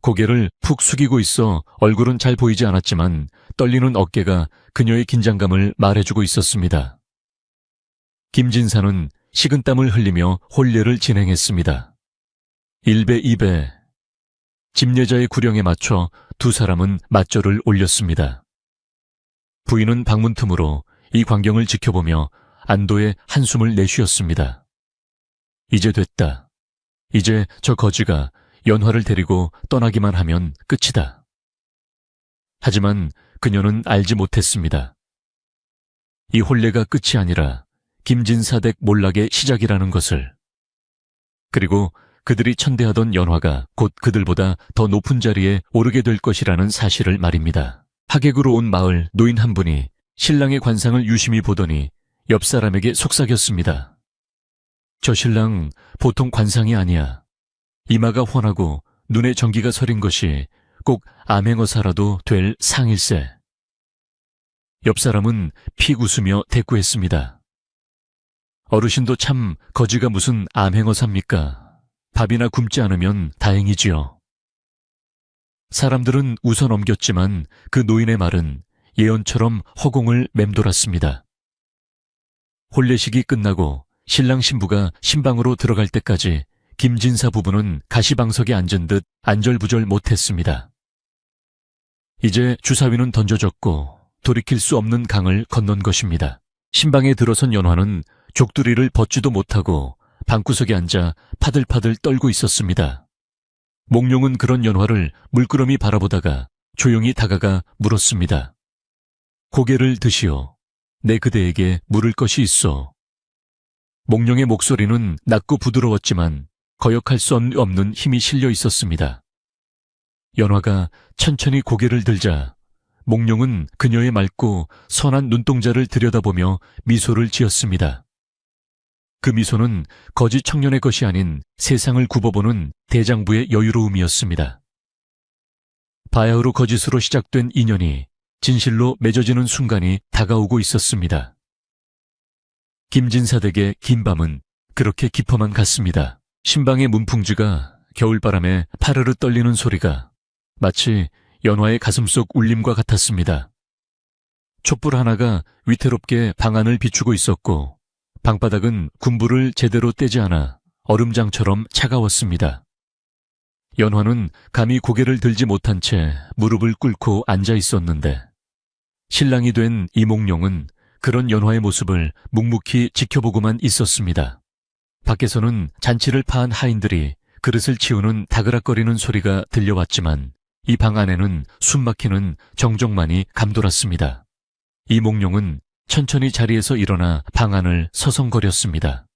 고개를 푹 숙이고 있어 얼굴은 잘 보이지 않았지만 떨리는 어깨가 그녀의 긴장감을 말해주고 있었습니다. 김진사는 식은땀을 흘리며 혼례를 진행했습니다. 1배 2배. 집례자의 구령에 맞춰 두 사람은 맞절을 올렸습니다. 부인은 방문 틈으로 이 광경을 지켜보며 안도의 한숨을 내쉬었습니다. 이제 됐다. 이제 저 거지가 연화를 데리고 떠나기만 하면 끝이다. 하지만 그녀는 알지 못했습니다. 이 혼례가 끝이 아니라 김진사댁 몰락의 시작이라는 것을. 그리고 그들이 천대하던 연화가 곧 그들보다 더 높은 자리에 오르게 될 것이라는 사실을 말입니다. 하객으로 온 마을 노인 한 분이 신랑의 관상을 유심히 보더니 옆 사람에게 속삭였습니다. 저 신랑 보통 관상이 아니야. 이마가 훤하고 눈에 전기가 서린 것이 꼭 암행어사라도 될 상일세. 옆 사람은 픽 웃으며 대꾸했습니다. 어르신도 참 거지가 무슨 암행어사입니까? 밥이나 굶지 않으면 다행이지요. 사람들은 웃어 넘겼지만 그 노인의 말은 예언처럼 허공을 맴돌았습니다. 혼례식이 끝나고 신랑 신부가 신방으로 들어갈 때까지 김진사 부부는 가시방석에 앉은 듯 안절부절 못했습니다. 이제 주사위는 던져졌고 돌이킬 수 없는 강을 건넌 것입니다. 신방에 들어선 연화는 족두리를 벗지도 못하고 방구석에 앉아 파들파들 떨고 있었습니다. 몽룡은 그런 연화를 물끄러미 바라보다가 조용히 다가가 물었습니다. 고개를 드시오. 내 그대에게 물을 것이 있어. 몽룡의 목소리는 낮고 부드러웠지만 거역할 수 없는 힘이 실려 있었습니다. 연화가 천천히 고개를 들자 몽룡은 그녀의 맑고 선한 눈동자를 들여다보며 미소를 지었습니다. 그 미소는 거지 청년의 것이 아닌 세상을 굽어보는 대장부의 여유로움이었습니다. 바야흐로 거짓으로 시작된 인연이 진실로 맺어지는 순간이 다가오고 있었습니다. 김진사 댁의 긴 밤은 그렇게 깊어만 갔습니다. 신방의 문풍지가 겨울바람에 파르르 떨리는 소리가 마치 연화의 가슴속 울림과 같았습니다. 촛불 하나가 위태롭게 방안을 비추고 있었고 방바닥은 군불을 제대로 떼지 않아 얼음장처럼 차가웠습니다. 연화는 감히 고개를 들지 못한 채 무릎을 꿇고 앉아 있었는데 신랑이 된 이몽룡은 그런 연화의 모습을 묵묵히 지켜보고만 있었습니다. 밖에서는 잔치를 파한 하인들이 그릇을 치우는 다그락거리는 소리가 들려왔지만 이 방 안에는 숨막히는 정적만이 감돌았습니다. 이몽룡은 천천히 자리에서 일어나 방 안을 서성거렸습니다.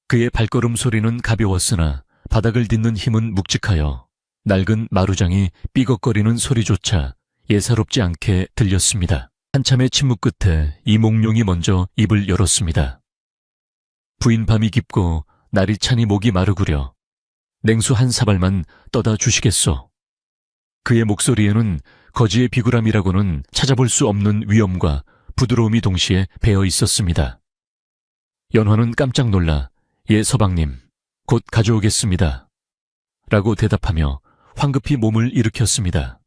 그의 발걸음 소리는 가벼웠으나 바닥을 딛는 힘은 묵직하여 낡은 마루장이 삐걱거리는 소리조차 예사롭지 않게 들렸습니다. 한참의 침묵 끝에 이몽룡이 먼저 입을 열었습니다. 부인 밤이 깊고 날이 차니 목이 마르구려. 냉수 한 사발만 떠다 주시겠소. 그의 목소리에는 거지의 비굴함이라고는 찾아볼 수 없는 위엄과 부드러움이 동시에 배어 있었습니다. 연화는 깜짝 놀라 예 서방님 곧 가져오겠습니다 라고 대답하며 황급히 몸을 일으켰습니다.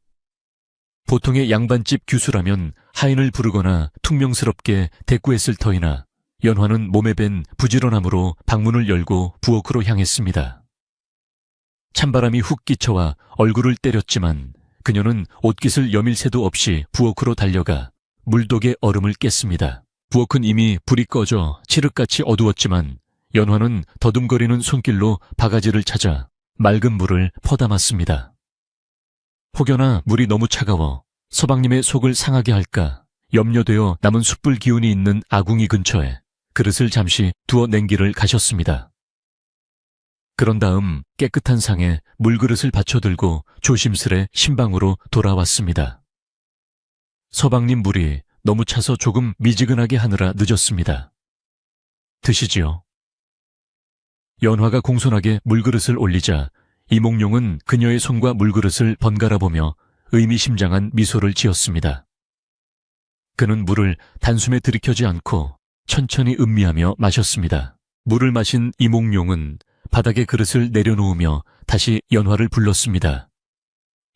보통의 양반집 규수라면 하인을 부르거나 퉁명스럽게 대꾸했을 터이나 연화는 몸에 밴 부지런함으로 방문을 열고 부엌으로 향했습니다. 찬바람이 훅 끼쳐와 얼굴을 때렸지만 그녀는 옷깃을 여밀 새도 없이 부엌으로 달려가 물독의 얼음을 깼습니다. 부엌은 이미 불이 꺼져 칠흑같이 어두웠지만 연화는 더듬거리는 손길로 바가지를 찾아 맑은 물을 퍼담았습니다. 혹여나 물이 너무 차가워 서방님의 속을 상하게 할까 염려되어 남은 숯불 기운이 있는 아궁이 근처에 그릇을 잠시 두어 냉기를 가셨습니다. 그런 다음 깨끗한 상에 물그릇을 받쳐들고 조심스레 신방으로 돌아왔습니다. 서방님 물이 너무 차서 조금 미지근하게 하느라 늦었습니다. 드시지요. 연화가 공손하게 물그릇을 올리자 이몽룡은 그녀의 손과 물그릇을 번갈아 보며 의미심장한 미소를 지었습니다. 그는 물을 단숨에 들이켜지 않고 천천히 음미하며 마셨습니다. 물을 마신 이몽룡은 바닥에 그릇을 내려놓으며 다시 연화를 불렀습니다.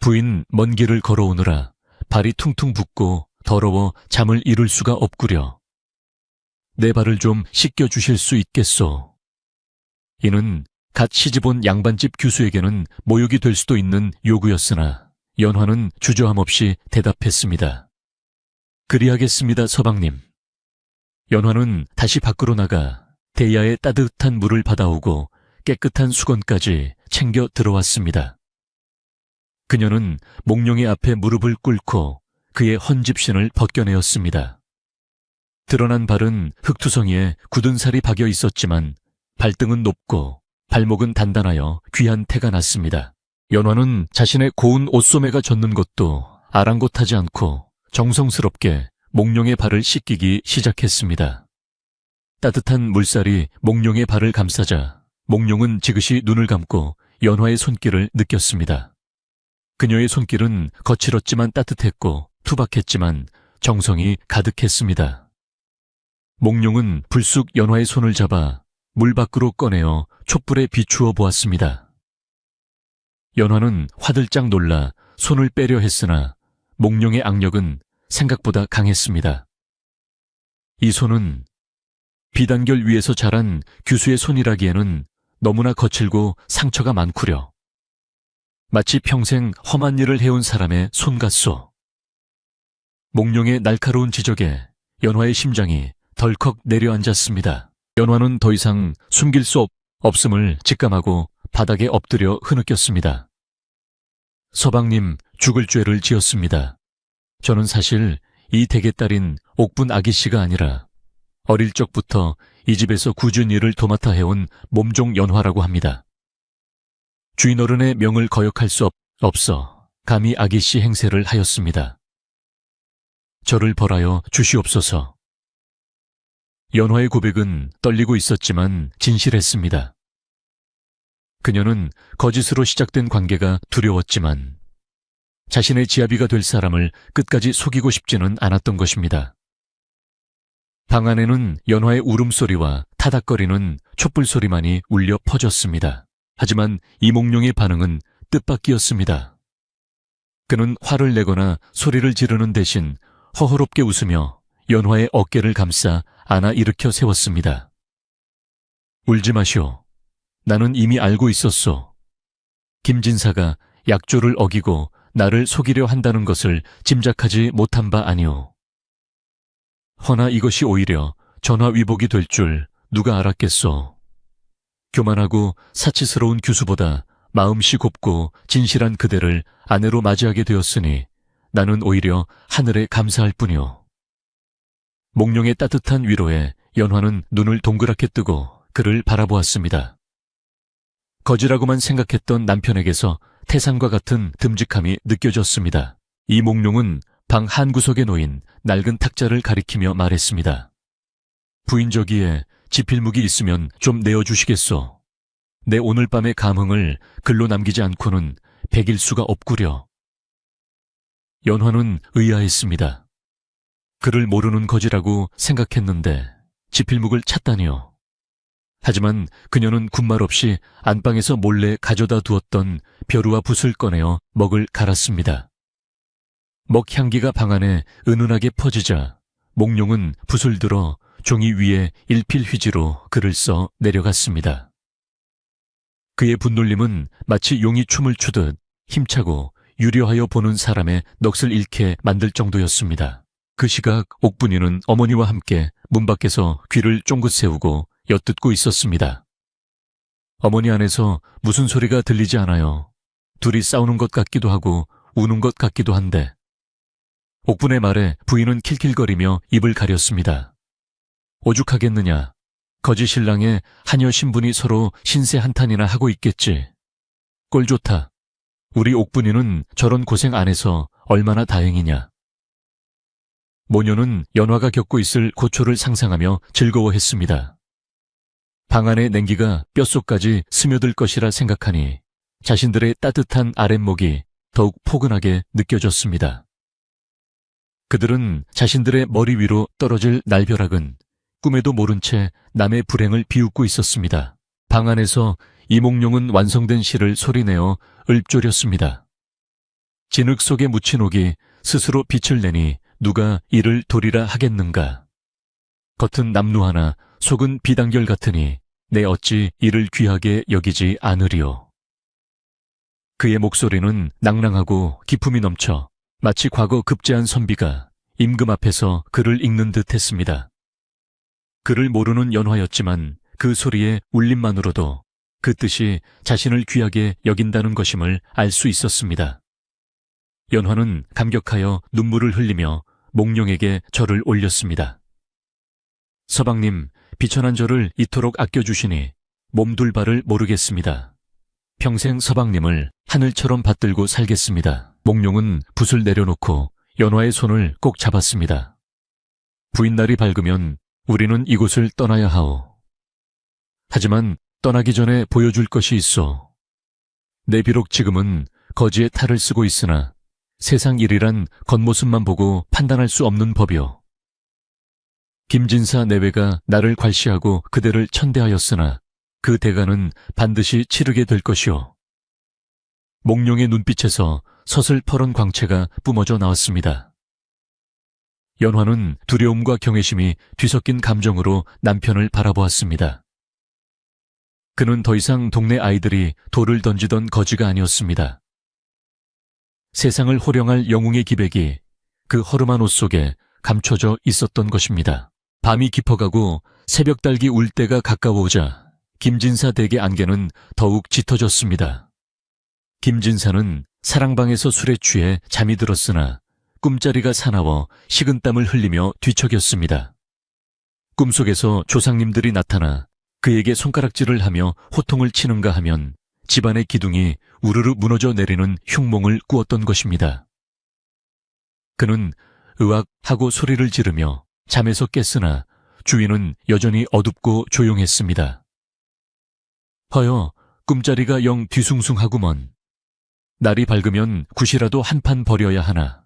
부인 먼 길을 걸어오느라 발이 퉁퉁 붓고 더러워 잠을 이룰 수가 없구려. 내 발을 좀 씻겨주실 수 있겠소. 이는 갓 시집온 양반집 규수에게는 모욕이 될 수도 있는 요구였으나 연화는 주저함 없이 대답했습니다. 그리하겠습니다, 서방님. 연화는 다시 밖으로 나가 대야의 따뜻한 물을 받아오고 깨끗한 수건까지 챙겨 들어왔습니다. 그녀는 몽룡의 앞에 무릎을 꿇고 그의 헌집신을 벗겨내었습니다. 드러난 발은 흙투성이에 굳은 살이 박여 있었지만 발등은 높고 발목은 단단하여 귀한 태가 났습니다. 연화는 자신의 고운 옷소매가 젖는 것도 아랑곳하지 않고 정성스럽게 몽룡의 발을 씻기기 시작했습니다. 따뜻한 물살이 몽룡의 발을 감싸자 몽룡은 지그시 눈을 감고 연화의 손길을 느꼈습니다. 그녀의 손길은 거칠었지만 따뜻했고 투박했지만 정성이 가득했습니다. 몽룡은 불쑥 연화의 손을 잡아 물 밖으로 꺼내어 촛불에 비추어 보았습니다. 연화는 화들짝 놀라 손을 빼려 했으나 몽룡의 악력은 생각보다 강했습니다. 이 손은 비단결 위에서 자란 규수의 손이라기에는 너무나 거칠고 상처가 많구려. 마치 평생 험한 일을 해온 사람의 손 같소. 몽룡의 날카로운 지적에 연화의 심장이 덜컥 내려앉았습니다. 연화는 더 이상 숨길 수 없음을 직감하고 바닥에 엎드려 흐느꼈습니다. 서방님, 죽을 죄를 지었습니다. 저는 사실 이 댁의 딸인 옥분 아기씨가 아니라 어릴 적부터 이 집에서 꾸준히 일을 도맡아 해온 몸종 연화라고 합니다. 주인어른의 명을 거역할 수 없어 감히 아기씨 행세를 하였습니다. 저를 벌하여 주시옵소서. 연화의 고백은 떨리고 있었지만 진실했습니다. 그녀는 거짓으로 시작된 관계가 두려웠지만 자신의 지아비가 될 사람을 끝까지 속이고 싶지는 않았던 것입니다. 방 안에는 연화의 울음소리와 타닥거리는 촛불소리만이 울려 퍼졌습니다. 하지만 이몽룡의 반응은 뜻밖이었습니다. 그는 화를 내거나 소리를 지르는 대신 허허롭게 웃으며 연화의 어깨를 감싸 안아 일으켜 세웠습니다. 울지 마시오. 나는 이미 알고 있었소. 김진사가 약조를 어기고 나를 속이려 한다는 것을 짐작하지 못한 바 아니오. 허나 이것이 오히려 전화위복이 될 줄 누가 알았겠소. 교만하고 사치스러운 규수보다 마음씨 곱고 진실한 그대를 아내로 맞이하게 되었으니 나는 오히려 하늘에 감사할 뿐이오. 몽룡의 따뜻한 위로에 연화는 눈을 동그랗게 뜨고 그를 바라보았습니다. 거지라고만 생각했던 남편에게서 태산과 같은 듬직함이 느껴졌습니다. 이 몽룡은 방 한구석에 놓인 낡은 탁자를 가리키며 말했습니다. 부인 저기에 지필묵이 있으면 좀 내어주시겠소. 내 오늘 밤의 감흥을 글로 남기지 않고는 배길 수가 없구려. 연화는 의아했습니다. 그를 모르는 거지라고 생각했는데 지필묵을 찾다니요. 하지만 그녀는 군말 없이 안방에서 몰래 가져다 두었던 벼루와 붓을 꺼내어 먹을 갈았습니다. 먹 향기가 방 안에 은은하게 퍼지자 몽룡은 붓을 들어 종이 위에 일필휘지로 글을 써 내려갔습니다. 그의 분놀림은 마치 용이 춤을 추듯 힘차고 유려하여 보는 사람의 넋을 잃게 만들 정도였습니다. 그 시각 옥분이는 어머니와 함께 문 밖에서 귀를 쫑긋 세우고 엿듣고 있었습니다. 어머니 안에서 무슨 소리가 들리지 않아요. 둘이 싸우는 것 같기도 하고 우는 것 같기도 한데. 옥분의 말에 부인은 킬킬거리며 입을 가렸습니다. 오죽하겠느냐. 거지 신랑의 하녀 신분이 서로 신세 한탄이나 하고 있겠지. 꼴 좋다. 우리 옥분이는 저런 고생 안 해서 얼마나 다행이냐. 모녀는 연화가 겪고 있을 고초를 상상하며 즐거워했습니다. 방 안의 냉기가 뼛속까지 스며들 것이라 생각하니 자신들의 따뜻한 아랫목이 더욱 포근하게 느껴졌습니다. 그들은 자신들의 머리 위로 떨어질 날벼락은 꿈에도 모른 채 남의 불행을 비웃고 있었습니다. 방 안에서 이몽룡은 완성된 시를 소리내어 읊조렸습니다. 진흙 속에 묻힌 옥이 스스로 빛을 내니 누가 이를 도리라 하겠는가. 겉은 남루하나 속은 비단결 같으니 내 어찌 이를 귀하게 여기지 않으리요. 그의 목소리는 낭랑하고 기품이 넘쳐 마치 과거 급제한 선비가 임금 앞에서 글을 읽는 듯 했습니다. 그를 모르는 연화였지만 그 소리의 울림만으로도 그 뜻이 자신을 귀하게 여긴다는 것임을 알 수 있었습니다. 연화는 감격하여 눈물을 흘리며 몽룡에게 절을 올렸습니다. 서방님, 비천한 저를 이토록 아껴주시니 몸둘 바를 모르겠습니다. 평생 서방님을 하늘처럼 받들고 살겠습니다. 몽룡은 붓을 내려놓고 연화의 손을 꼭 잡았습니다. 부인날이 밝으면 우리는 이곳을 떠나야 하오. 하지만 떠나기 전에 보여줄 것이 있어. 내 비록 지금은 거지의 탈을 쓰고 있으나 세상 일이란 겉모습만 보고 판단할 수 없는 법이오. 김진사 내외가 나를 괄시하고 그대를 천대하였으나 그 대가는 반드시 치르게 될 것이오. 몽룡의 눈빛에서 서슬퍼런 광채가 뿜어져 나왔습니다. 연화는 두려움과 경외심이 뒤섞인 감정으로 남편을 바라보았습니다. 그는 더 이상 동네 아이들이 돌을 던지던 거지가 아니었습니다. 세상을 호령할 영웅의 기백이 그 허름한 옷 속에 감춰져 있었던 것입니다. 밤이 깊어가고 새벽달기 울 때가 가까워오자 김진사 댁의 안개는 더욱 짙어졌습니다. 김진사는 사랑방에서 술에 취해 잠이 들었으나 꿈자리가 사나워 식은땀을 흘리며 뒤척였습니다. 꿈속에서 조상님들이 나타나 그에게 손가락질을 하며 호통을 치는가 하면 집안의 기둥이 우르르 무너져 내리는 흉몽을 꾸었던 것입니다. 그는 으악 하고 소리를 지르며 잠에서 깼으나 주위는 여전히 어둡고 조용했습니다. 허여, 꿈자리가 영 뒤숭숭하구먼. 날이 밝으면 굿이라도 한 판 버려야 하나.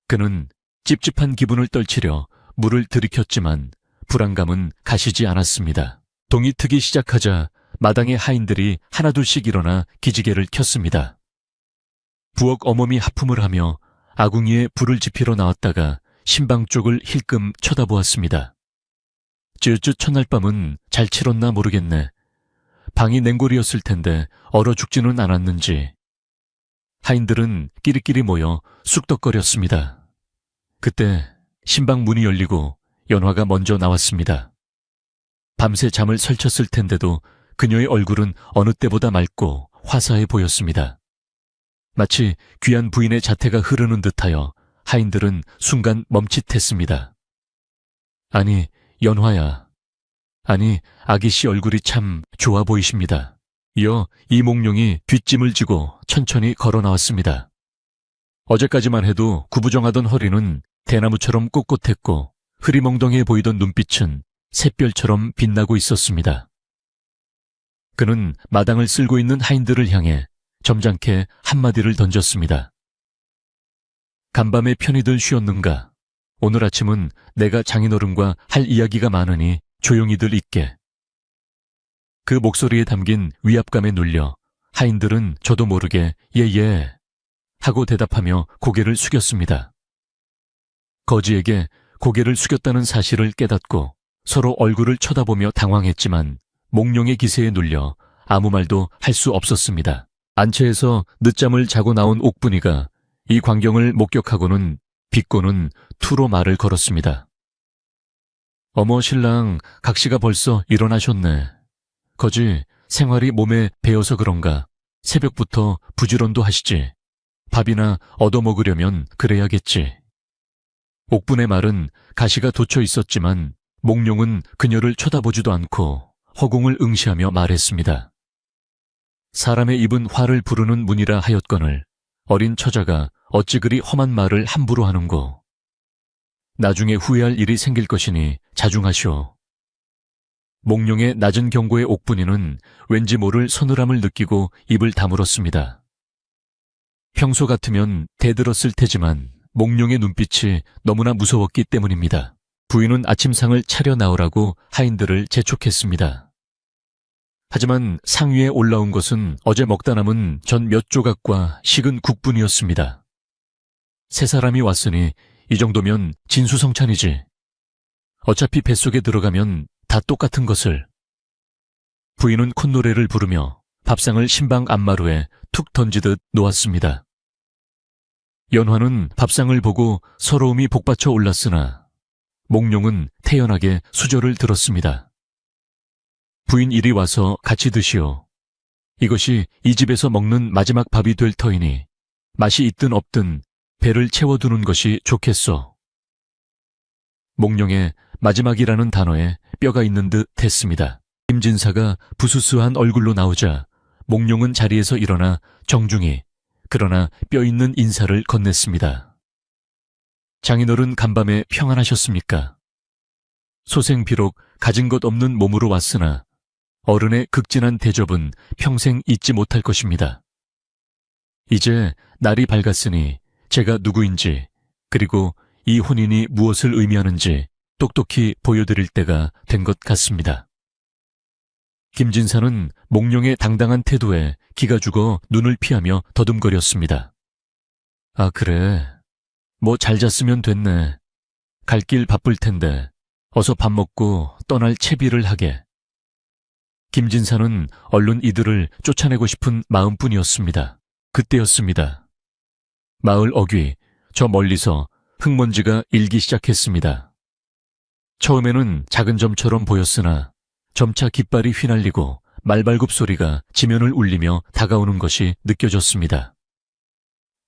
그는 찝찝한 기분을 떨치려 물을 들이켰지만 불안감은 가시지 않았습니다. 동이 트기 시작하자 마당의 하인들이 하나둘씩 일어나 기지개를 켰습니다. 부엌 어멈이 하품을 하며 아궁이에 불을 지피러 나왔다가 신방 쪽을 힐끔 쳐다보았습니다. 쯔쯔 첫날 밤은 잘 치렀나 모르겠네. 방이 냉골이었을 텐데 얼어 죽지는 않았는지. 하인들은 끼리끼리 모여 쑥덕거렸습니다. 그때 신방 문이 열리고 연화가 먼저 나왔습니다. 밤새 잠을 설쳤을 텐데도 그녀의 얼굴은 어느 때보다 맑고 화사해 보였습니다. 마치 귀한 부인의 자태가 흐르는 듯하여 하인들은 순간 멈칫했습니다. 아니, 연화야. 아니, 아기씨 얼굴이 참 좋아 보이십니다. 이어 이몽룡이 뒷짐을 지고 천천히 걸어 나왔습니다. 어제까지만 해도 구부정하던 허리는 대나무처럼 꼿꼿했고 흐리멍덩해 보이던 눈빛은 샛별처럼 빛나고 있었습니다. 그는 마당을 쓸고 있는 하인들을 향해 점잖게 한마디를 던졌습니다. 간밤에 편히들 쉬었는가? 오늘 아침은 내가 장인어른과 할 이야기가 많으니 조용히들 있게. 그 목소리에 담긴 위압감에 눌려 하인들은 저도 모르게 예예 하고 대답하며 고개를 숙였습니다. 거지에게 고개를 숙였다는 사실을 깨닫고 서로 얼굴을 쳐다보며 당황했지만 몽룡의 기세에 눌려 아무 말도 할 수 없었습니다. 안채에서 늦잠을 자고 나온 옥분이가 이 광경을 목격하고는 비꼬는 투로 말을 걸었습니다. 어머 신랑 각시가 벌써 일어나셨네. 거지 생활이 몸에 배어서 그런가 새벽부터 부지런도 하시지. 밥이나 얻어먹으려면 그래야겠지. 옥분의 말은 가시가 돋쳐 있었지만 몽룡은 그녀를 쳐다보지도 않고 허공을 응시하며 말했습니다. 사람의 입은 화를 부르는 문이라 하였거늘 어린 처자가 어찌 그리 험한 말을 함부로 하는고. 나중에 후회할 일이 생길 것이니 자중하시오. 몽룡의 낮은 경고의 옥분이는 왠지 모를 서늘함을 느끼고 입을 다물었습니다. 평소 같으면 대들었을 테지만 몽룡의 눈빛이 너무나 무서웠기 때문입니다. 부인은 아침상을 차려 나오라고 하인들을 재촉했습니다. 하지만 상 위에 올라온 것은 어제 먹다 남은 전 몇 조각과 식은 국뿐이었습니다. 세 사람이 왔으니 이 정도면 진수성찬이지. 어차피 뱃속에 들어가면 다 똑같은 것을. 부인은 콧노래를 부르며 밥상을 신방 안마루에 툭 던지듯 놓았습니다. 연화는 밥상을 보고 서러움이 복받쳐 올랐으나 몽룡은 태연하게 수저를 들었습니다. 부인 이리 와서 같이 드시오. 이것이 이 집에서 먹는 마지막 밥이 될 터이니 맛이 있든 없든 배를 채워두는 것이 좋겠소. 몽룡의 마지막이라는 단어에 뼈가 있는 듯 했습니다. 김진사가 부스스한 얼굴로 나오자 몽룡은 자리에서 일어나 정중히 그러나 뼈 있는 인사를 건넸습니다. 장인어른 간밤에 평안하셨습니까? 소생 비록 가진 것 없는 몸으로 왔으나 어른의 극진한 대접은 평생 잊지 못할 것입니다. 이제 날이 밝았으니 제가 누구인지 그리고 이 혼인이 무엇을 의미하는지 똑똑히 보여드릴 때가 된 것 같습니다. 김진사는 몽룡의 당당한 태도에 기가 죽어 눈을 피하며 더듬거렸습니다. 아 그래, 뭐 잘 잤으면 됐네. 갈 길 바쁠 텐데 어서 밥 먹고 떠날 채비를 하게. 김진사는 얼른 이들을 쫓아내고 싶은 마음뿐이었습니다. 그때였습니다. 마을 어귀 저 멀리서 흙먼지가 일기 시작했습니다. 처음에는 작은 점처럼 보였으나 점차 깃발이 휘날리고 말발굽 소리가 지면을 울리며 다가오는 것이 느껴졌습니다.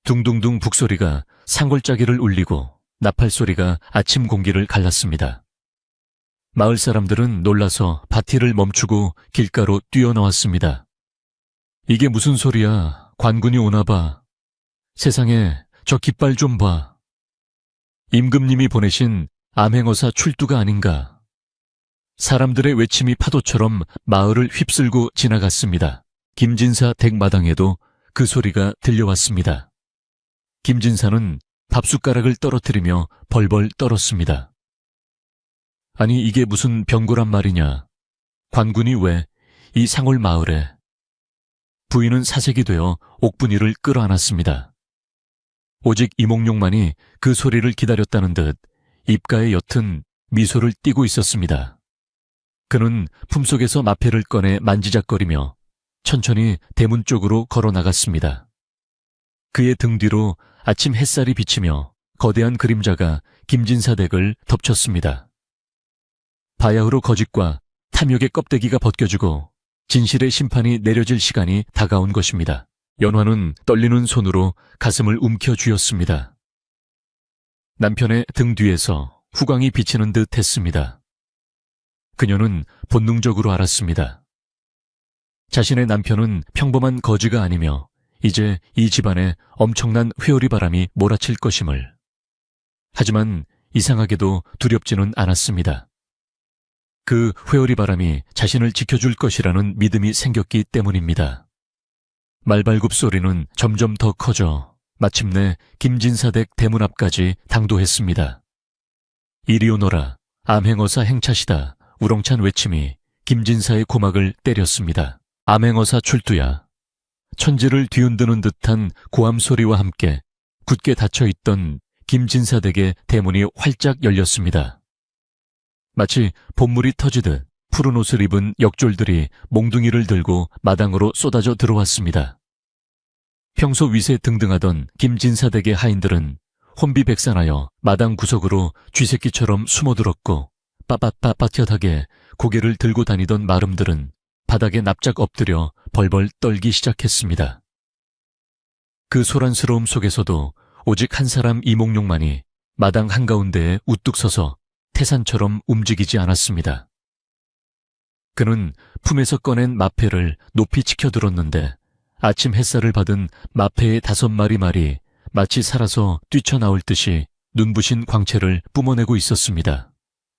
둥둥둥 북소리가 산골짜기를 울리고 나팔 소리가 아침 공기를 갈랐습니다. 마을 사람들은 놀라서 밭일을 멈추고 길가로 뛰어나왔습니다. 이게 무슨 소리야? 관군이 오나 봐. 세상에 저 깃발 좀 봐. 임금님이 보내신 암행어사 출두가 아닌가. 사람들의 외침이 파도처럼 마을을 휩쓸고 지나갔습니다. 김진사 댁마당에도 그 소리가 들려왔습니다. 김진사는 밥숟가락을 떨어뜨리며 벌벌 떨었습니다. 아니 이게 무슨 병고란 말이냐. 관군이 왜 이 상골 마을에. 부인은 사색이 되어 옥분이를 끌어안았습니다. 오직 이몽룡만이 그 소리를 기다렸다는 듯 입가에 옅은 미소를 띠고 있었습니다. 그는 품속에서 마패를 꺼내 만지작거리며 천천히 대문 쪽으로 걸어 나갔습니다. 그의 등 뒤로 아침 햇살이 비치며 거대한 그림자가 김진사 댁을 덮쳤습니다. 바야흐로 거짓과 탐욕의 껍데기가 벗겨지고 진실의 심판이 내려질 시간이 다가온 것입니다. 연화는 떨리는 손으로 가슴을 움켜쥐었습니다. 남편의 등 뒤에서 후광이 비치는 듯 했습니다. 그녀는 본능적으로 알았습니다. 자신의 남편은 평범한 거지가 아니며 이제 이 집안에 엄청난 회오리 바람이 몰아칠 것임을. 하지만 이상하게도 두렵지는 않았습니다. 그 회오리 바람이 자신을 지켜줄 것이라는 믿음이 생겼기 때문입니다. 말발굽 소리는 점점 더 커져 마침내 김진사댁 대문 앞까지 당도했습니다. 이리 오너라, 암행어사 행차시다 우렁찬 외침이 김진사의 고막을 때렸습니다. 암행어사 출두야. 천지를 뒤흔드는 듯한 고함 소리와 함께 굳게 닫혀있던 김진사댁의 대문이 활짝 열렸습니다. 마치 봄물이 터지듯 푸른 옷을 입은 역졸들이 몽둥이를 들고 마당으로 쏟아져 들어왔습니다. 평소 위세 등등하던 김진사댁의 하인들은 혼비백산하여 마당 구석으로 쥐새끼처럼 숨어들었고 빳빳빳빳하게 고개를 들고 다니던 마름들은 바닥에 납작 엎드려 벌벌 떨기 시작했습니다. 그 소란스러움 속에서도 오직 한 사람 이몽룡만이 마당 한가운데에 우뚝 서서 태산처럼 움직이지 않았습니다. 그는 품에서 꺼낸 마패를 높이 치켜들었는데 아침 햇살을 받은 마패의 5마리 말이 마치 살아서 뛰쳐나올 듯이 눈부신 광채를 뿜어내고 있었습니다.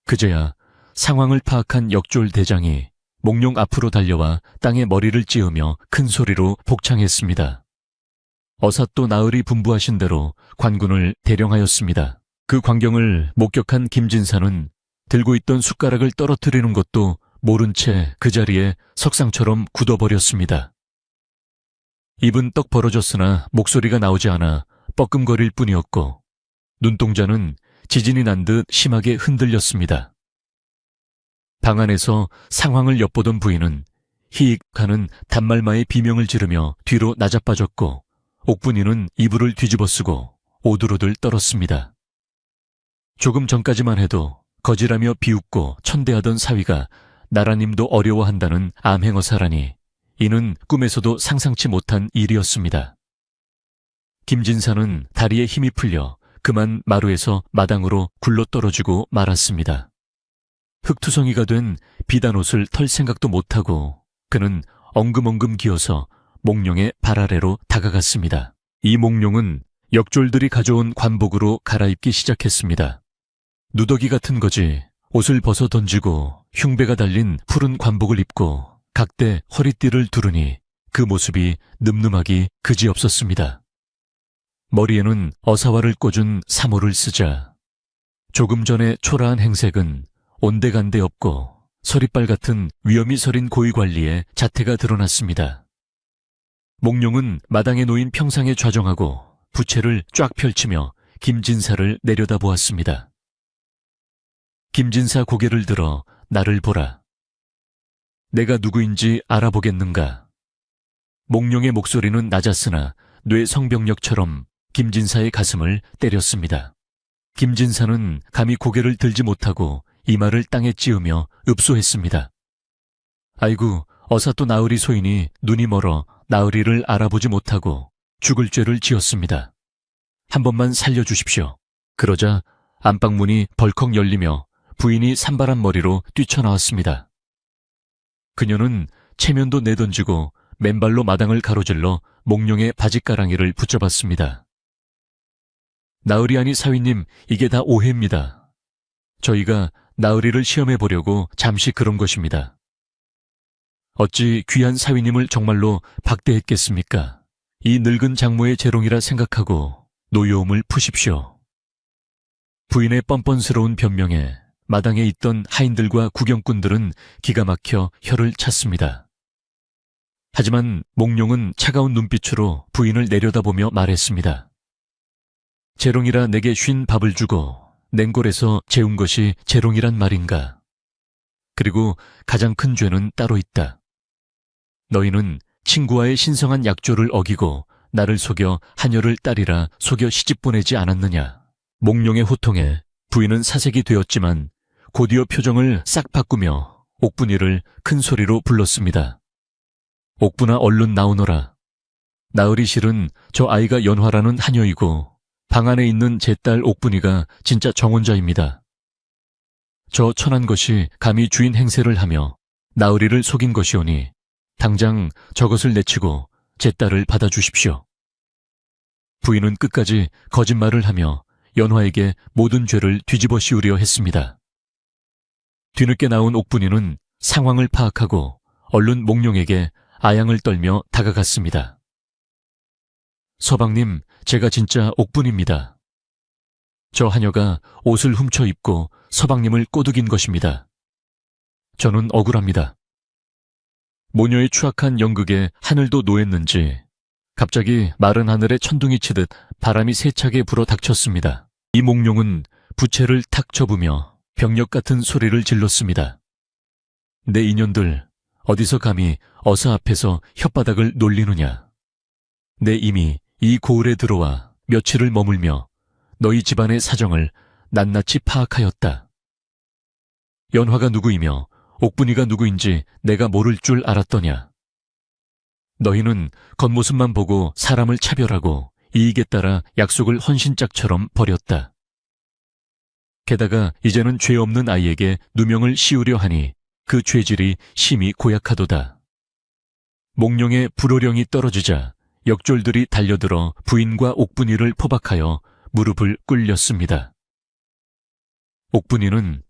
그제야 상황을 파악한 역졸 대장이 몽룡 앞으로 달려와 땅에 머리를 찧으며 큰 소리로 복창했습니다. 어사또 나으리 분부하신 대로 관군을 대령하였습니다. 그 광경을 목격한 김진사는 들고 있던 숟가락을 떨어뜨리는 것도 모른 채 그 자리에 석상처럼 굳어버렸습니다. 입은 떡 벌어졌으나 목소리가 나오지 않아 뻐끔거릴 뿐이었고 눈동자는 지진이 난 듯 심하게 흔들렸습니다. 방 안에서 상황을 엿보던 부인은 히익 하는 단말마의 비명을 지르며 뒤로 나자빠졌고 옥분이는 이불을 뒤집어쓰고 오들오들 떨었습니다. 조금 전까지만 해도 거지라며 비웃고 천대하던 사위가 나라님도 어려워한다는 암행어사라니 이는 꿈에서도 상상치 못한 일이었습니다. 김진사는 다리에 힘이 풀려 그만 마루에서 마당으로 굴러떨어지고 말았습니다. 흙투성이가 된 비단 옷을 털 생각도 못하고 그는 엉금엉금 기어서 몽룡의 발 아래로 다가갔습니다. 이 몽룡은 역졸들이 가져온 관복으로 갈아입기 시작했습니다. 누더기 같은 거지 옷을 벗어 던지고 흉배가 달린 푸른 관복을 입고 각대 허리띠를 두르니 그 모습이 늠름하기 그지없었습니다. 머리에는 어사화를 꽂은 사모를 쓰자 조금 전에 초라한 행색은 온데간데 없고 서리빨 같은 위엄이 서린 고위관리의 자태가 드러났습니다. 몽룡은 마당에 놓인 평상에 좌정하고 부채를 쫙 펼치며 김진사를 내려다보았습니다. 김진사 고개를 들어 나를 보라. 내가 누구인지 알아보겠는가. 몽룡의 목소리는 낮았으나 뇌 성병력처럼 김진사의 가슴을 때렸습니다. 김진사는 감히 고개를 들지 못하고 이마를 땅에 찌으며 읍소했습니다. 아이고, 어사또 나으리 소인이 눈이 멀어 나으리를 알아보지 못하고 죽을 죄를 지었습니다. 한 번만 살려주십시오. 그러자 안방문이 벌컥 열리며 부인이 산발한 머리로 뛰쳐나왔습니다. 그녀는 체면도 내던지고 맨발로 마당을 가로질러 몽룡의 바짓가랑이를 붙잡았습니다. 나으리 아니 사위님, 이게 다 오해입니다. 저희가 나으리를 시험해 보려고 잠시 그런 것입니다. 어찌 귀한 사위님을 정말로 박대했겠습니까? 이 늙은 장모의 재롱이라 생각하고 노여움을 푸십시오. 부인의 뻔뻔스러운 변명에 마당에 있던 하인들과 구경꾼들은 기가 막혀 혀를 찼습니다. 하지만 몽룡은 차가운 눈빛으로 부인을 내려다보며 말했습니다. 재롱이라 내게 쉰 밥을 주고 냉골에서 재운 것이 재롱이란 말인가. 그리고 가장 큰 죄는 따로 있다. 너희는 친구와의 신성한 약조를 어기고 나를 속여 하녀를 딸이라 속여 시집 보내지 않았느냐. 몽룡의 호통에 부인은 사색이 되었지만 곧이어 표정을 싹 바꾸며 옥분이를 큰 소리로 불렀습니다. 옥분아 얼른 나오너라. 나으리 실은 저 아이가 연화라는 하녀이고 방 안에 있는 제 딸 옥분이가 진짜 정혼자입니다. 저 천한 것이 감히 주인 행세를 하며 나으리를 속인 것이오니 당장 저것을 내치고 제 딸을 받아주십시오. 부인은 끝까지 거짓말을 하며 연화에게 모든 죄를 뒤집어 씌우려 했습니다. 뒤늦게 나온 옥분이는 상황을 파악하고 얼른 몽룡에게 아양을 떨며 다가갔습니다. 서방님, 제가 진짜 옥분입니다. 저 하녀가 옷을 훔쳐 입고 서방님을 꼬드긴 것입니다. 저는 억울합니다. 모녀의 추악한 연극에 하늘도 노했는지 갑자기 마른 하늘에 천둥이 치듯 바람이 세차게 불어 닥쳤습니다. 이 몽룡은 부채를 탁 접으며 병력 같은 소리를 질렀습니다. 내 인연들, 어디서 감히 어사 앞에서 혓바닥을 놀리느냐. 내 이미 이 고을에 들어와 며칠을 머물며 너희 집안의 사정을 낱낱이 파악하였다. 연화가 누구이며 옥분이가 누구인지 내가 모를 줄 알았더냐. 너희는 겉모습만 보고 사람을 차별하고 이익에 따라 약속을 헌신짝처럼 버렸다. 게다가 이제는 죄 없는 아이에게 누명을 씌우려 하니 그 죄질이 심히 고약하도다. 몽룡의 불호령이 떨어지자 역졸들이 달려들어 부인과 옥분이를 포박하여 무릎을 꿇렸습니다. 옥분이는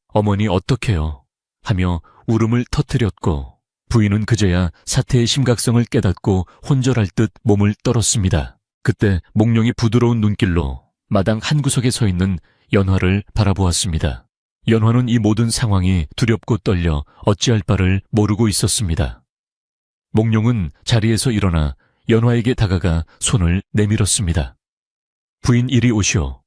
어머니 어떡해요 하며 울음을 터뜨렸고 부인은 그제야 사태의 심각성을 깨닫고 혼절할 듯 몸을 떨었습니다. 그때 몽룡이 부드러운 눈길로 마당 한 구석에 서 있는 연화를 바라보았습니다. 연화는 이 모든 상황이 두렵고 떨려 어찌할 바를 모르고 있었습니다. 몽룡은 자리에서 일어나 연화에게 다가가 손을 내밀었습니다. 부인 이리 오시오.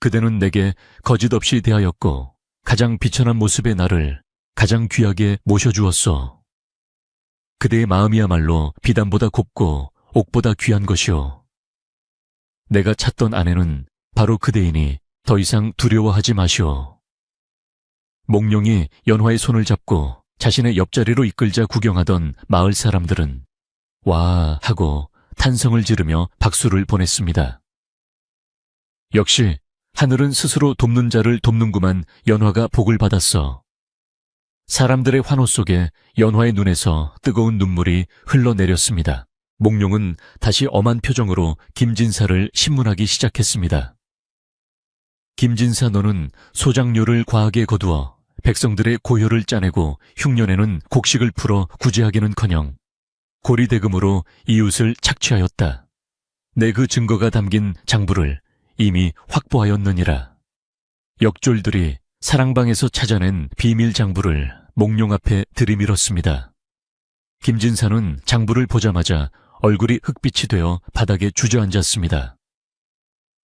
그대는 내게 거짓없이 대하였고 가장 비천한 모습의 나를 가장 귀하게 모셔주었소. 그대의 마음이야말로 비단보다 곱고 옥보다 귀한 것이오. 내가 찾던 아내는 바로 그대이니 더 이상 두려워하지 마시오. 몽룡이 연화의 손을 잡고 자신의 옆자리로 이끌자 구경하던 마을 사람들은 와 하고 탄성을 지르며 박수를 보냈습니다. 역시 하늘은 스스로 돕는 자를 돕는구만. 연화가 복을 받았어. 사람들의 환호 속에 연화의 눈에서 뜨거운 눈물이 흘러내렸습니다. 몽룡은 다시 엄한 표정으로 김진사를 신문하기 시작했습니다. 김진사, 너는 소장료를 과하게 거두어 백성들의 고혈을 짜내고 흉년에는 곡식을 풀어 구제하기는커녕 고리대금으로 이웃을 착취하였다. 내 그 증거가 담긴 장부를 이미 확보하였느니라. 역졸들이 사랑방에서 찾아낸 비밀 장부를 몽룡 앞에 들이밀었습니다. 김진사는 장부를 보자마자 얼굴이 흑빛이 되어 바닥에 주저앉았습니다.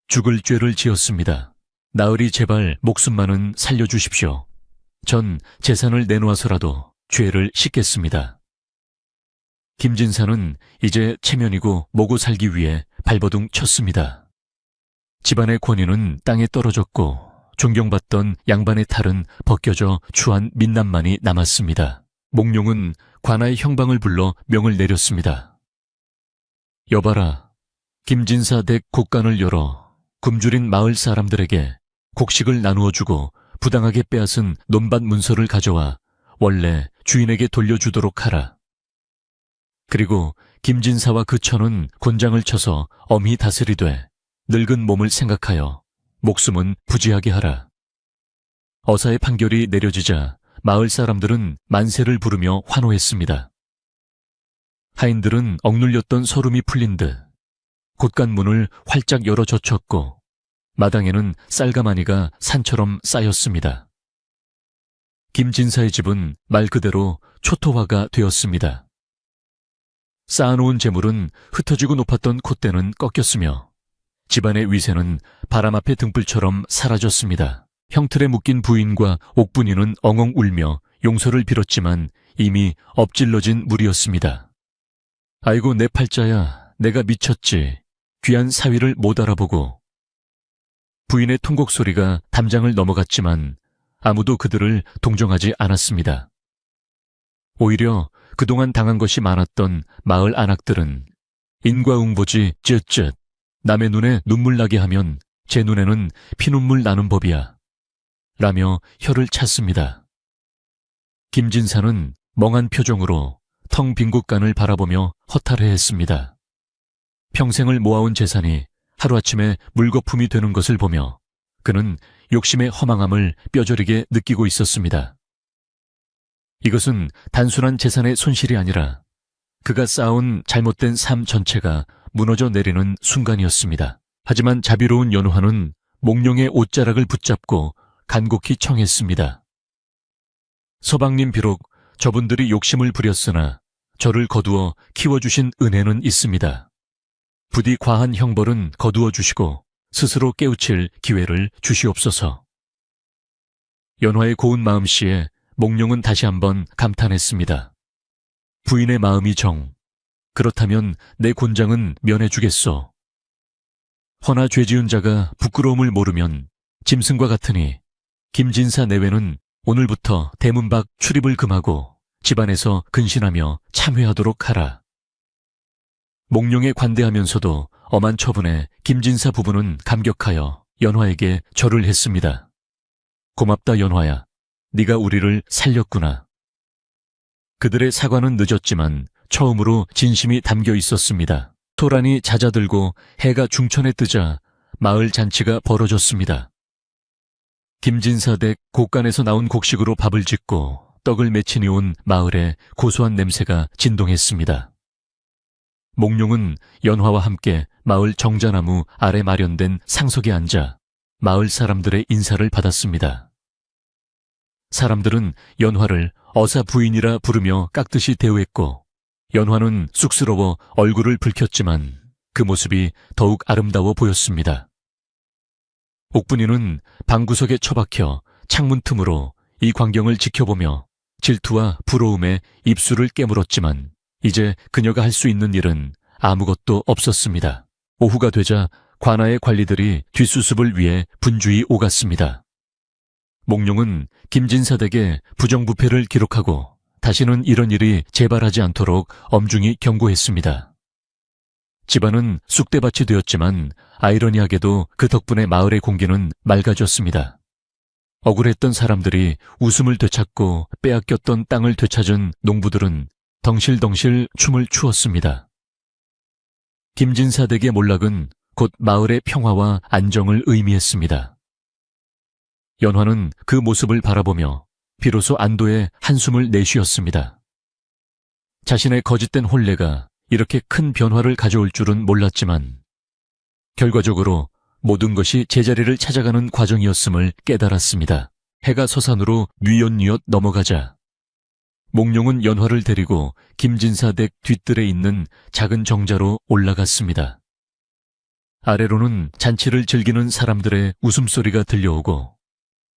죽을 죄를 지었습니다. 나으리 제발 목숨만은 살려주십시오. 전 재산을 내놓아서라도 죄를 씻겠습니다. 김진사는 이제 체면이고 먹고 살기 위해 발버둥 쳤습니다. 집안의 권위는 땅에 떨어졌고 존경받던 양반의 탈은 벗겨져 추한 민낯만이 남았습니다. 몽룡은 관아의 형방을 불러 명을 내렸습니다. 여봐라, 김진사 댁 곡간을 열어 굶주린 마을 사람들에게 곡식을 나누어 주고 부당하게 빼앗은 논밭 문서를 가져와 원래 주인에게 돌려주도록 하라. 그리고 김진사와 그 처는 곤장을 쳐서 엄히 다스리되 늙은 몸을 생각하여 목숨은 부지하게 하라. 어사의 판결이 내려지자 마을 사람들은 만세를 부르며 환호했습니다. 하인들은 억눌렸던 서름이 풀린 듯 곳간문을 활짝 열어 젖혔고 마당에는 쌀가마니가 산처럼 쌓였습니다. 김진사의 집은 말 그대로 초토화가 되었습니다. 쌓아놓은 재물은 흩어지고 높았던 콧대는 꺾였으며 집안의 위세는 바람 앞의 등불처럼 사라졌습니다. 형틀에 묶인 부인과 옥분이는 엉엉 울며 용서를 빌었지만 이미 엎질러진 물이었습니다. 아이고 내 팔자야, 내가 미쳤지. 귀한 사위를 못 알아보고. 부인의 통곡 소리가 담장을 넘어갔지만 아무도 그들을 동정하지 않았습니다. 오히려 그동안 당한 것이 많았던 마을 안악들은 인과응보지 쯧쯧, 남의 눈에 눈물 나게 하면 제 눈에는 피눈물 나는 법이야. 라며 혀를 찼습니다. 김진사는 멍한 표정으로 텅 빈 곳간을 바라보며 허탈해했습니다. 평생을 모아온 재산이 하루아침에 물거품이 되는 것을 보며 그는 욕심의 허망함을 뼈저리게 느끼고 있었습니다. 이것은 단순한 재산의 손실이 아니라 그가 쌓아온 잘못된 삶 전체가 무너져 내리는 순간이었습니다. 하지만 자비로운 연화는 몽룡의 옷자락을 붙잡고 간곡히 청했습니다. 서방님, 비록 저분들이 욕심을 부렸으나 저를 거두어 키워주신 은혜는 있습니다. 부디 과한 형벌은 거두어 주시고 스스로 깨우칠 기회를 주시옵소서. 연화의 고운 마음씨에 몽룡은 다시 한번 감탄했습니다. 부인의 마음이 정, 그렇다면 내 곤장은 면해주겠소. 허나 죄지은 자가 부끄러움을 모르면 짐승과 같으니 김진사 내외는 오늘부터 대문 밖 출입을 금하고 집안에서 근신하며 참회하도록 하라. 몽룡에 관대하면서도 엄한 처분에 김진사 부부는 감격하여 연화에게 절을 했습니다. 고맙다 연화야. 네가 우리를 살렸구나. 그들의 사과는 늦었지만 처음으로 진심이 담겨 있었습니다. 토란이 잦아들고 해가 중천에 뜨자 마을 잔치가 벌어졌습니다. 김진사 댁 곡간에서 나온 곡식으로 밥을 짓고 떡을 매치니 온 마을에 고소한 냄새가 진동했습니다. 몽룡은 연화와 함께 마을 정자나무 아래 마련된 상석에 앉아 마을 사람들의 인사를 받았습니다. 사람들은 연화를 어사 부인이라 부르며 깍듯이 대우했고 연화는 쑥스러워 얼굴을 붉혔지만 그 모습이 더욱 아름다워 보였습니다. 옥분이는 방구석에 처박혀 창문 틈으로 이 광경을 지켜보며 질투와 부러움에 입술을 깨물었지만 이제 그녀가 할 수 있는 일은 아무것도 없었습니다. 오후가 되자 관아의 관리들이 뒷수습을 위해 분주히 오갔습니다. 몽룡은 김진사 댁에 부정부패를 기록하고 다시는 이런 일이 재발하지 않도록 엄중히 경고했습니다. 집안은 쑥대밭이 되었지만 아이러니하게도 그 덕분에 마을의 공기는 맑아졌습니다. 억울했던 사람들이 웃음을 되찾고 빼앗겼던 땅을 되찾은 농부들은 덩실덩실 춤을 추었습니다. 김진사 댁의 몰락은 곧 마을의 평화와 안정을 의미했습니다. 연화는 그 모습을 바라보며 비로소 안도의 한숨을 내쉬었습니다. 자신의 거짓된 혼례가 이렇게 큰 변화를 가져올 줄은 몰랐지만 결과적으로 모든 것이 제자리를 찾아가는 과정이었음을 깨달았습니다. 해가 서산으로 뉘엿뉘엿 넘어가자 몽룡은 연화를 데리고 김진사 댁 뒷뜰에 있는 작은 정자로 올라갔습니다. 아래로는 잔치를 즐기는 사람들의 웃음소리가 들려오고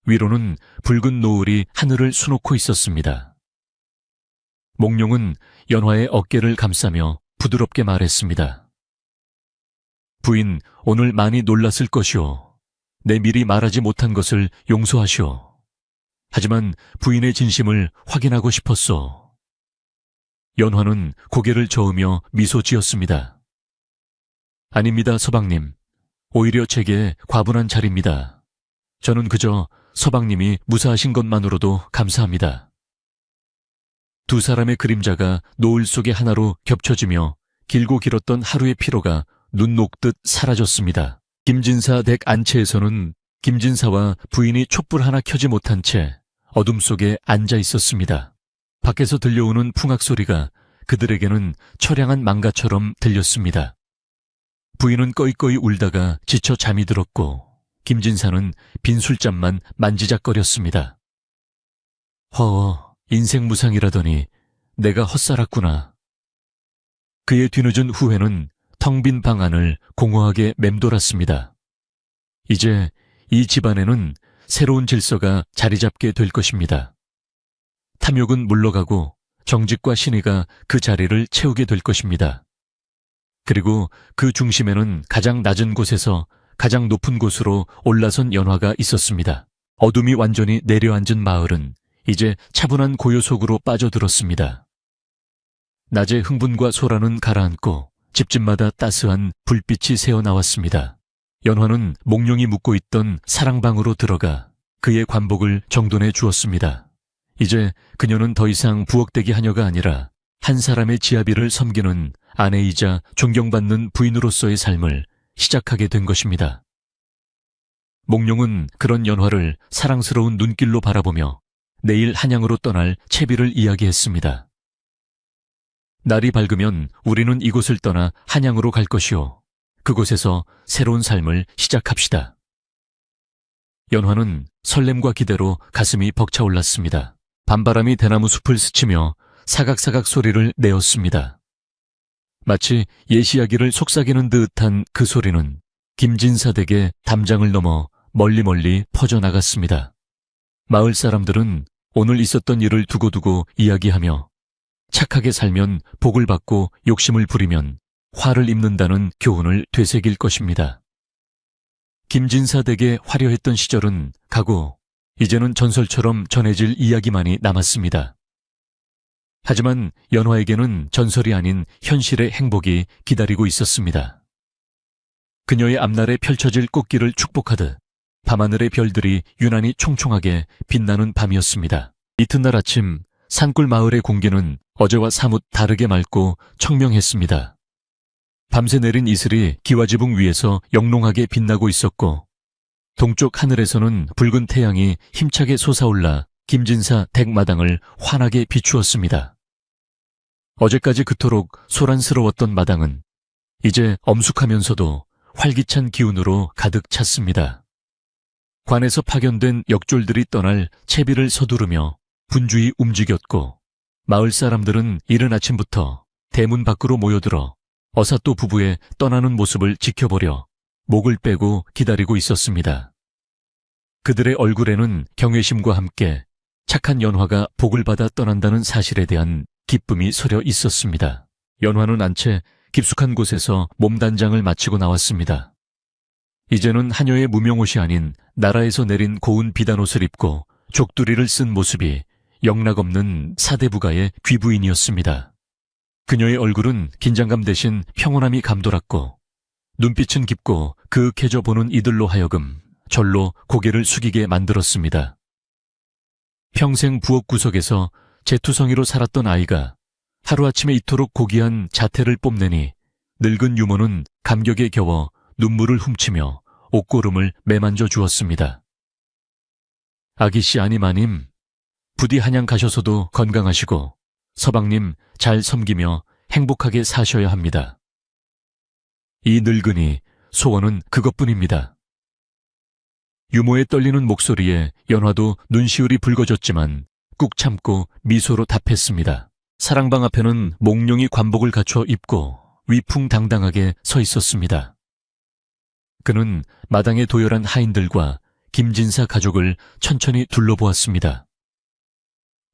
위로는 붉은 노을이 하늘을 수놓고 있었습니다. 몽룡은 연화의 어깨를 감싸며 부드럽게 말했습니다. 부인, 오늘 많이 놀랐을 것이오. 내 미리 말하지 못한 것을 용서하시오. 하지만 부인의 진심을 확인하고 싶었소. 연화는 고개를 저으며 미소 지었습니다. 아닙니다, 서방님. 오히려 제게 과분한 자리입니다. 저는 그저 서방님이 무사하신 것만으로도 감사합니다. 두 사람의 그림자가 노을 속의 하나로 겹쳐지며 길고 길었던 하루의 피로가 눈 녹듯 사라졌습니다. 김진사 댁 안채에서는 김진사와 부인이 촛불 하나 켜지 못한 채 어둠 속에 앉아 있었습니다. 밖에서 들려오는 풍악 소리가 그들에게는 처량한 망가처럼 들렸습니다. 부인은 꺼이꺼이 울다가 지쳐 잠이 들었고 김진사는 빈 술잔만 만지작거렸습니다. 허, 인생무상이라더니 내가 헛살았구나. 그의 뒤늦은 후회는 텅 빈 방 안을 공허하게 맴돌았습니다. 이제 이 집안에는 새로운 질서가 자리 잡게 될 것입니다. 탐욕은 물러가고 정직과 신의가 그 자리를 채우게 될 것입니다. 그리고 그 중심에는 가장 낮은 곳에서 가장 높은 곳으로 올라선 연화가 있었습니다. 어둠이 완전히 내려앉은 마을은 이제 차분한 고요 속으로 빠져들었습니다. 낮의 흥분과 소란은 가라앉고 집집마다 따스한 불빛이 새어나왔습니다. 연화는 몽룡이 묵고 있던 사랑방으로 들어가 그의 관복을 정돈해 주었습니다. 이제 그녀는 더 이상 부엌대기 하녀가 아니라 한 사람의 지아비를 섬기는 아내이자 존경받는 부인으로서의 삶을 시작하게 된 것입니다. 몽룡은 그런 연화를 사랑스러운 눈길로 바라보며 내일 한양으로 떠날 채비를 이야기했습니다. 날이 밝으면 우리는 이곳을 떠나 한양으로 갈 것이오. 그곳에서 새로운 삶을 시작합시다. 연화는 설렘과 기대로 가슴이 벅차올랐습니다. 밤바람이 대나무 숲을 스치며 사각사각 소리를 내었습니다. 마치 예시야기를 속삭이는 듯한 그 소리는 김진사 댁의 담장을 넘어 멀리 퍼져나갔습니다. 마을 사람들은 오늘 있었던 일을 두고두고 이야기하며 착하게 살면 복을 받고 욕심을 부리면 화를 입는다는 교훈을 되새길 것입니다. 김진사 댁의 화려했던 시절은 가고 이제는 전설처럼 전해질 이야기만이 남았습니다. 하지만 연화에게는 전설이 아닌 현실의 행복이 기다리고 있었습니다. 그녀의 앞날에 펼쳐질 꽃길을 축복하듯 밤하늘의 별들이 유난히 총총하게 빛나는 밤이었습니다. 이튿날 아침 산골 마을의 공기는 어제와 사뭇 다르게 맑고 청명했습니다. 밤새 내린 이슬이 기와지붕 위에서 영롱하게 빛나고 있었고 동쪽 하늘에서는 붉은 태양이 힘차게 솟아올라 김진사 댁 마당을 환하게 비추었습니다. 어제까지 그토록 소란스러웠던 마당은 이제 엄숙하면서도 활기찬 기운으로 가득 찼습니다. 관에서 파견된 역졸들이 떠날 채비를 서두르며 분주히 움직였고 마을 사람들은 이른 아침부터 대문 밖으로 모여들어 어사또 부부의 떠나는 모습을 지켜보려 목을 빼고 기다리고 있었습니다. 그들의 얼굴에는 경외심과 함께 착한 연화가 복을 받아 떠난다는 사실에 대한 기쁨이 서려 있었습니다. 연화는 안채 깊숙한 곳에서 몸단장을 마치고 나왔습니다. 이제는 하녀의 무명옷이 아닌 나라에서 내린 고운 비단옷을 입고 족두리를 쓴 모습이 영락없는 사대부가의 귀부인이었습니다. 그녀의 얼굴은 긴장감 대신 평온함이 감돌았고 눈빛은 깊고 그윽해져 보는 이들로 하여금 절로 고개를 숙이게 만들었습니다. 평생 부엌 구석에서 재투성이로 살았던 아이가 하루아침에 이토록 고귀한 자태를 뽐내니 늙은 유모는 감격에 겨워 눈물을 훔치며 옷고름을 매만져 주었습니다. 아기씨 아니 마님, 부디 한양 가셔서도 건강하시고 서방님 잘 섬기며 행복하게 사셔야 합니다. 이 늙은이 소원은 그것뿐입니다. 유모의 떨리는 목소리에 연화도 눈시울이 붉어졌지만 꾹 참고 미소로 답했습니다. 사랑방 앞에는 몽룡이 관복을 갖춰 입고 위풍당당하게 서 있었습니다. 그는 마당에 도열한 하인들과 김진사 가족을 천천히 둘러보았습니다.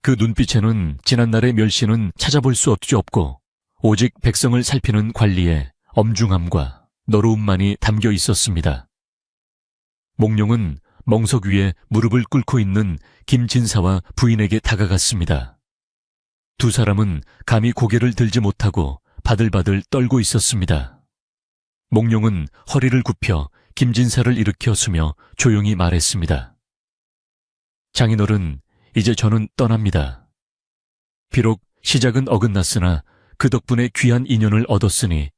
그 눈빛에는 지난날의 멸시는 찾아볼 수 없고 오직 백성을 살피는 관리에 엄중함과 너로움만이 담겨 있었습니다. 몽룡은 멍석 위에 무릎을 꿇고 있는 김진사와 부인에게 다가갔습니다. 두 사람은 감히 고개를 들지 못하고 바들바들 떨고 있었습니다. 몽룡은 허리를 굽혀 김진사를 일으켜 서며 조용히 말했습니다. 장인어른, 이제 저는 떠납니다. 비록 시작은 어긋났으나 그 덕분에 귀한 인연을 얻었으니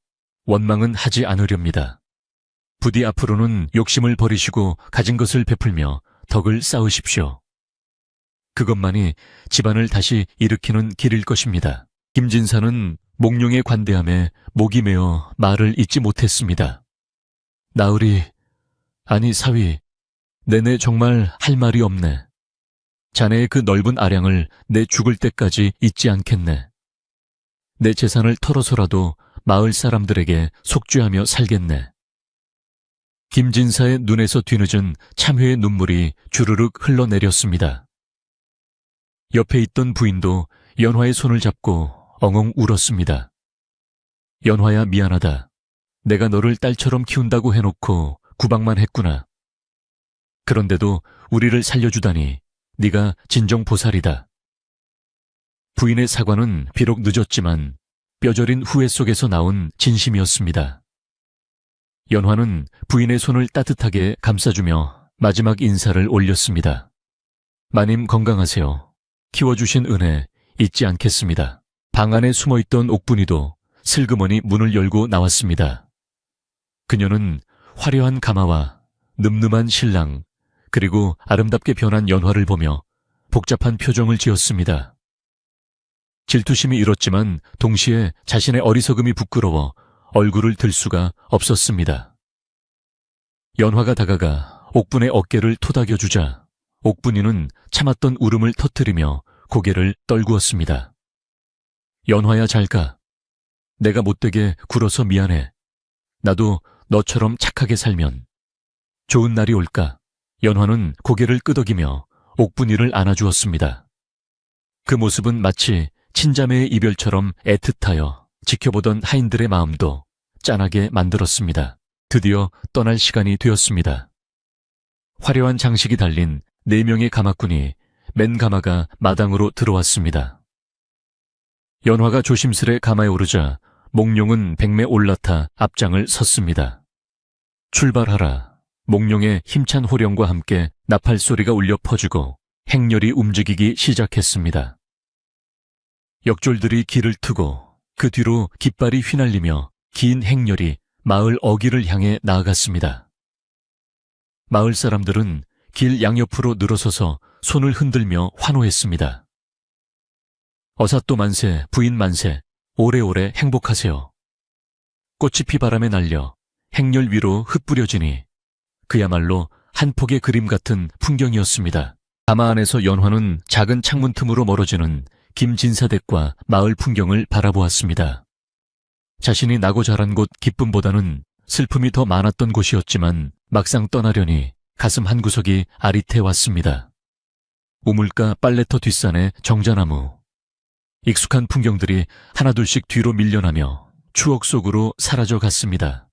원망은 하지 않으렵니다. 부디 앞으로는 욕심을 버리시고 가진 것을 베풀며 덕을 쌓으십시오. 그것만이 집안을 다시 일으키는 길일 것입니다. 김진사는 몽룡의 관대함에 목이 메어 말을 잇지 못했습니다. 나으리, 아니 사위, 내내 정말 할 말이 없네. 자네의 그 넓은 아량을 내 죽을 때까지 잊지 않겠네. 내 재산을 털어서라도 마을 사람들에게 속죄하며 살겠네. 김진사의 눈에서 뒤늦은 참회의 눈물이 주르륵 흘러내렸습니다. 옆에 있던 부인도 연화의 손을 잡고 엉엉 울었습니다. 연화야 미안하다. 내가 너를 딸처럼 키운다고 해놓고 구박만 했구나. 그런데도 우리를 살려주다니 네가 진정 보살이다. 부인의 사과는 비록 늦었지만 뼈저린 후회 속에서 나온 진심이었습니다. 연화는 부인의 손을 따뜻하게 감싸주며 마지막 인사를 올렸습니다. 마님 건강하세요. 키워주신 은혜 잊지 않겠습니다. 방 안에 숨어있던 옥분이도 슬그머니 문을 열고 나왔습니다. 그녀는 화려한 가마와 늠름한 신랑, 그리고 아름답게 변한 연화를 보며 복잡한 표정을 지었습니다. 질투심이 일었지만 동시에 자신의 어리석음이 부끄러워 얼굴을 들 수가 없었습니다. 연화가 다가가 옥분의 어깨를 토닥여주자 옥분이는 참았던 울음을 터뜨리며 고개를 떨구었습니다. 연화야 잘 가. 내가 못되게 굴어서 미안해. 나도 너처럼 착하게 살면 좋은 날이 올까. 연화는 고개를 끄덕이며 옥분이를 안아주었습니다. 그 모습은 마치 친자매의 이별처럼 애틋하여 지켜보던 하인들의 마음도 짠하게 만들었습니다. 드디어 떠날 시간이 되었습니다. 화려한 장식이 달린 4명의 가마꾼이 맨 가마가 마당으로 들어왔습니다. 연화가 조심스레 가마에 오르자 몽룡은 백매 올라타 앞장을 섰습니다. 출발하라. 몽룡의 힘찬 호령과 함께 나팔 소리가 울려 퍼지고 행렬이 움직이기 시작했습니다. 역졸들이 길을 트고 그 뒤로 깃발이 휘날리며 긴 행렬이 마을 어귀를 향해 나아갔습니다. 마을 사람들은 길 양옆으로 늘어서서 손을 흔들며 환호했습니다. 어사또 만세, 부인 만세, 오래오래 행복하세요. 꽃이 피바람에 날려 행렬 위로 흩뿌려지니 그야말로 한 폭의 그림 같은 풍경이었습니다. 가마 안에서 연화는 작은 창문 틈으로 멀어지는 김진사댁과 마을 풍경을 바라보았습니다. 자신이 나고 자란 곳 기쁨보다는 슬픔이 더 많았던 곳이었지만 막상 떠나려니 가슴 한구석이 아릿해왔습니다. 우물가 빨래터 뒷산의 정자나무. 익숙한 풍경들이 하나둘씩 뒤로 밀려나며 추억 속으로 사라져갔습니다.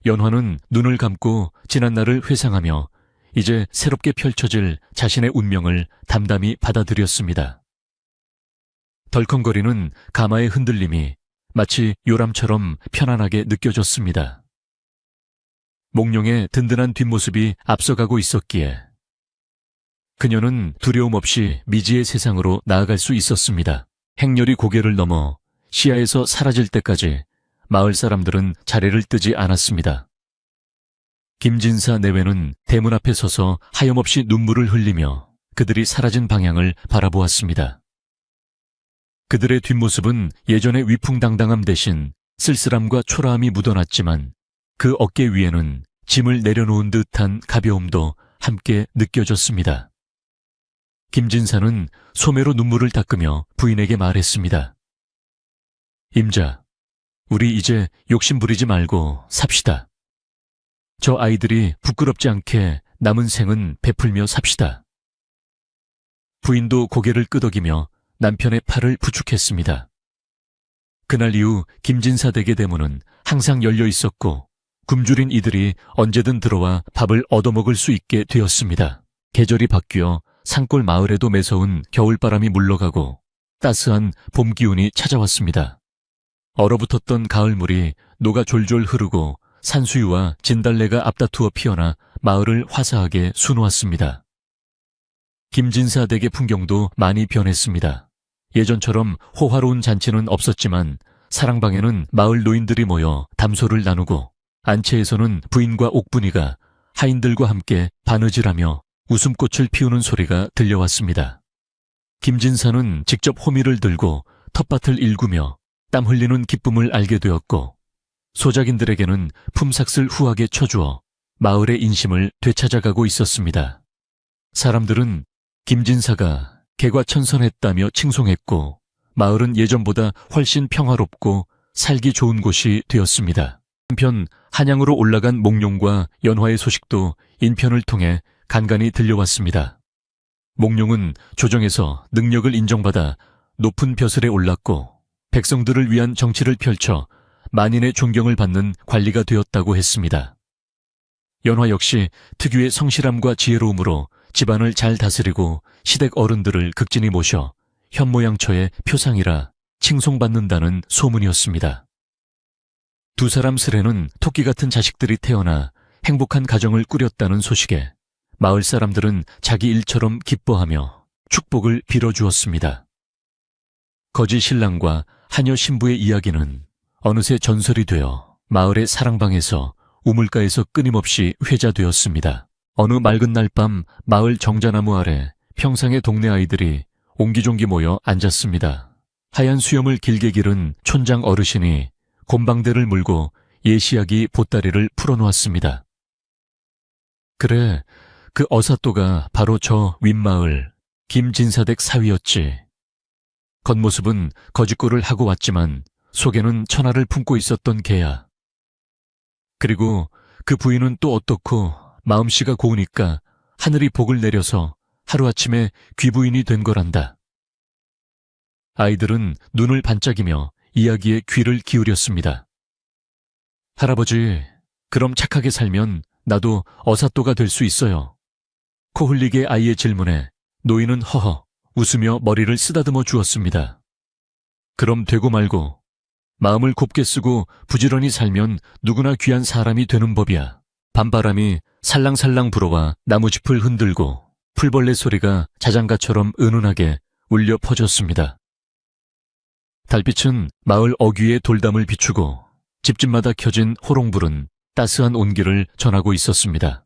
연화는 눈을 감고 지난 날을 회상하며 이제 새롭게 펼쳐질 자신의 운명을 담담히 받아들였습니다. 덜컹거리는 가마의 흔들림이 마치 요람처럼 편안하게 느껴졌습니다. 몽룡의 든든한 뒷모습이 앞서가고 있었기에 그녀는 두려움 없이 미지의 세상으로 나아갈 수 있었습니다. 행렬이 고개를 넘어 시야에서 사라질 때까지 마을 사람들은 자리를 뜨지 않았습니다. 김진사 내외는 대문 앞에 서서 하염없이 눈물을 흘리며 그들이 사라진 방향을 바라보았습니다. 그들의 뒷모습은 예전의 위풍당당함 대신 쓸쓸함과 초라함이 묻어났지만 그 어깨 위에는 짐을 내려놓은 듯한 가벼움도 함께 느껴졌습니다. 김진사는 소매로 눈물을 닦으며 부인에게 말했습니다. 임자, 우리 이제 욕심 부리지 말고 삽시다. 저 아이들이 부끄럽지 않게 남은 생은 베풀며 삽시다. 부인도 고개를 끄덕이며 남편의 팔을 부축했습니다. 그날 이후 김진사 댁의 대문은 항상 열려 있었고 굶주린 이들이 언제든 들어와 밥을 얻어먹을 수 있게 되었습니다. 계절이 바뀌어 산골 마을에도 매서운 겨울바람이 물러가고 따스한 봄 기운이 찾아왔습니다. 얼어붙었던 가을물이 녹아 졸졸 흐르고 산수유와 진달래가 앞다투어 피어나 마을을 화사하게 수놓았습니다. 김진사 댁의 풍경도 많이 변했습니다. 예전처럼 호화로운 잔치는 없었지만 사랑방에는 마을 노인들이 모여 담소를 나누고 안채에서는 부인과 옥분이가 하인들과 함께 바느질하며 웃음꽃을 피우는 소리가 들려왔습니다. 김진사는 직접 호미를 들고 텃밭을 일구며 땀 흘리는 기쁨을 알게 되었고 소작인들에게는 품삯을 후하게 쳐주어 마을의 인심을 되찾아가고 있었습니다. 사람들은 김진사가 개과천선했다며 칭송했고 마을은 예전보다 훨씬 평화롭고 살기 좋은 곳이 되었습니다. 한편 한양으로 올라간 몽룡과 연화의 소식도 인편을 통해 간간히 들려왔습니다. 몽룡은 조정에서 능력을 인정받아 높은 벼슬에 올랐고 백성들을 위한 정치를 펼쳐 만인의 존경을 받는 관리가 되었다고 했습니다. 연화 역시 특유의 성실함과 지혜로움으로 집안을 잘 다스리고 시댁 어른들을 극진히 모셔 현모양처의 표상이라 칭송받는다는 소문이었습니다. 두 사람 슬에는 토끼 같은 자식들이 태어나 행복한 가정을 꾸렸다는 소식에 마을 사람들은 자기 일처럼 기뻐하며 축복을 빌어주었습니다. 거지 신랑과 하녀 신부의 이야기는 어느새 전설이 되어 마을의 사랑방에서 우물가에서 끊임없이 회자되었습니다. 어느 맑은 날 밤 마을 정자나무 아래 평상의 동네 아이들이 옹기종기 모여 앉았습니다. 하얀 수염을 길게 기른 촌장 어르신이 곰방대를 물고 예시하기 보따리를 풀어놓았습니다. 그래, 그 어사또가 바로 저 윗마을 김진사댁 사위였지. 겉모습은 거짓골을 하고 왔지만 속에는 천하를 품고 있었던 개야. 그리고 그 부인은 또 어떻고 마음씨가 고우니까 하늘이 복을 내려서 하루아침에 귀부인이 된 거란다. 아이들은 눈을 반짝이며 이야기에 귀를 기울였습니다. 할아버지, 그럼 착하게 살면 나도 어사또가 될 수 있어요. 코 흘리게 아이의 질문에 노인은 허허 웃으며 머리를 쓰다듬어 주었습니다. 그럼 되고 말고 마음을 곱게 쓰고 부지런히 살면 누구나 귀한 사람이 되는 법이야. 밤바람이 살랑살랑 불어와 나무짚을 흔들고 풀벌레 소리가 자장가처럼 은은하게 울려 퍼졌습니다. 달빛은 마을 어귀의 돌담을 비추고 집집마다 켜진 호롱불은 따스한 온기를 전하고 있었습니다.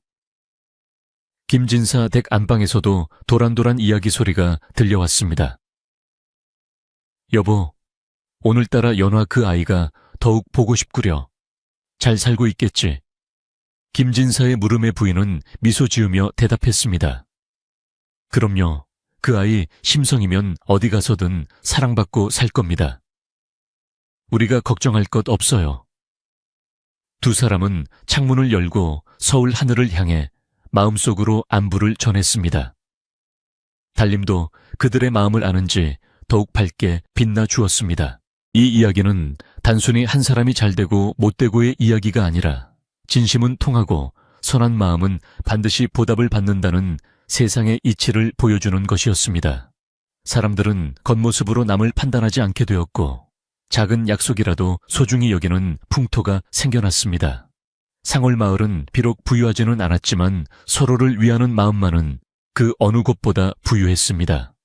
김진사 댁 안방에서도 도란도란 이야기 소리가 들려왔습니다. 여보, 오늘따라 연화 그 아이가 더욱 보고 싶구려. 잘 살고 있겠지? 김진사의 물음에 부인은 미소 지으며 대답했습니다. 그럼요. 그 아이 심성이면 어디 가서든 사랑받고 살 겁니다. 우리가 걱정할 것 없어요. 두 사람은 창문을 열고 서울 하늘을 향해 마음속으로 안부를 전했습니다. 달님도 그들의 마음을 아는지 더욱 밝게 빛나 주었습니다. 이 이야기는 단순히 한 사람이 잘되고 못되고의 이야기가 아니라 진심은 통하고 선한 마음은 반드시 보답을 받는다는 세상의 이치를 보여주는 것이었습니다. 사람들은 겉모습으로 남을 판단하지 않게 되었고 작은 약속이라도 소중히 여기는 풍토가 생겨났습니다. 상월마을은 비록 부유하지는 않았지만 서로를 위하는 마음만은 그 어느 곳보다 부유했습니다.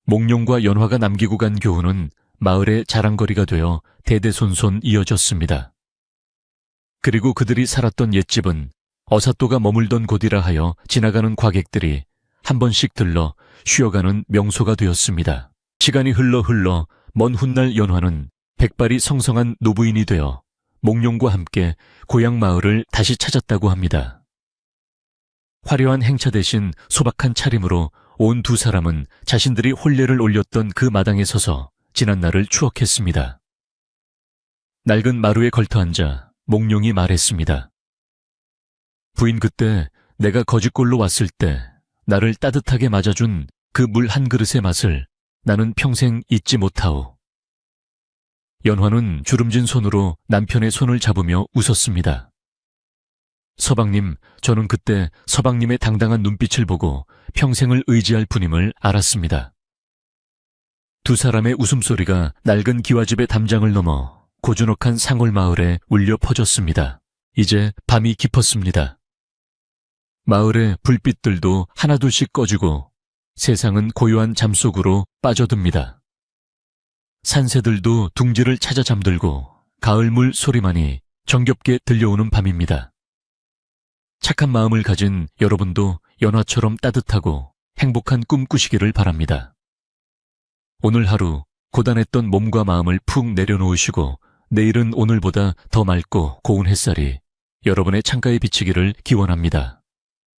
몽룡과 연화가 남기고 간 교훈은 마을의 자랑거리가 되어 대대손손 이어졌습니다. 그리고 그들이 살았던 옛집은 어사또가 머물던 곳이라 하여 지나가는 과객들이 한 번씩 들러 쉬어가는 명소가 되었습니다. 시간이 흘러 먼 훗날 연화는 백발이 성성한 노부인이 되어 몽룡과 함께 고향 마을을 다시 찾았다고 합니다. 화려한 행차 대신 소박한 차림으로 온 두 사람은 자신들이 혼례를 올렸던 그 마당에 서서 지난 날을 추억했습니다. 낡은 마루에 걸터앉아 몽룡이 말했습니다. 부인, 그때 내가 거짓골로 왔을 때 나를 따뜻하게 맞아준 그 물 한 그릇의 맛을 나는 평생 잊지 못하오. 연화는 주름진 손으로 남편의 손을 잡으며 웃었습니다. 서방님, 저는 그때 서방님의 당당한 눈빛을 보고 평생을 의지할 분임을 알았습니다. 두 사람의 웃음소리가 낡은 기와집의 담장을 넘어 고즈넉한 상월마을에 울려 퍼졌습니다. 이제 밤이 깊었습니다. 마을의 불빛들도 하나둘씩 꺼지고 세상은 고요한 잠속으로 빠져듭니다. 산새들도 둥지를 찾아 잠들고 가을물 소리만이 정겹게 들려오는 밤입니다. 착한 마음을 가진 여러분도 연화처럼 따뜻하고 행복한 꿈 꾸시기를 바랍니다. 오늘 하루 고단했던 몸과 마음을 푹 내려놓으시고 내일은 오늘보다 더 맑고 고운 햇살이 여러분의 창가에 비치기를 기원합니다.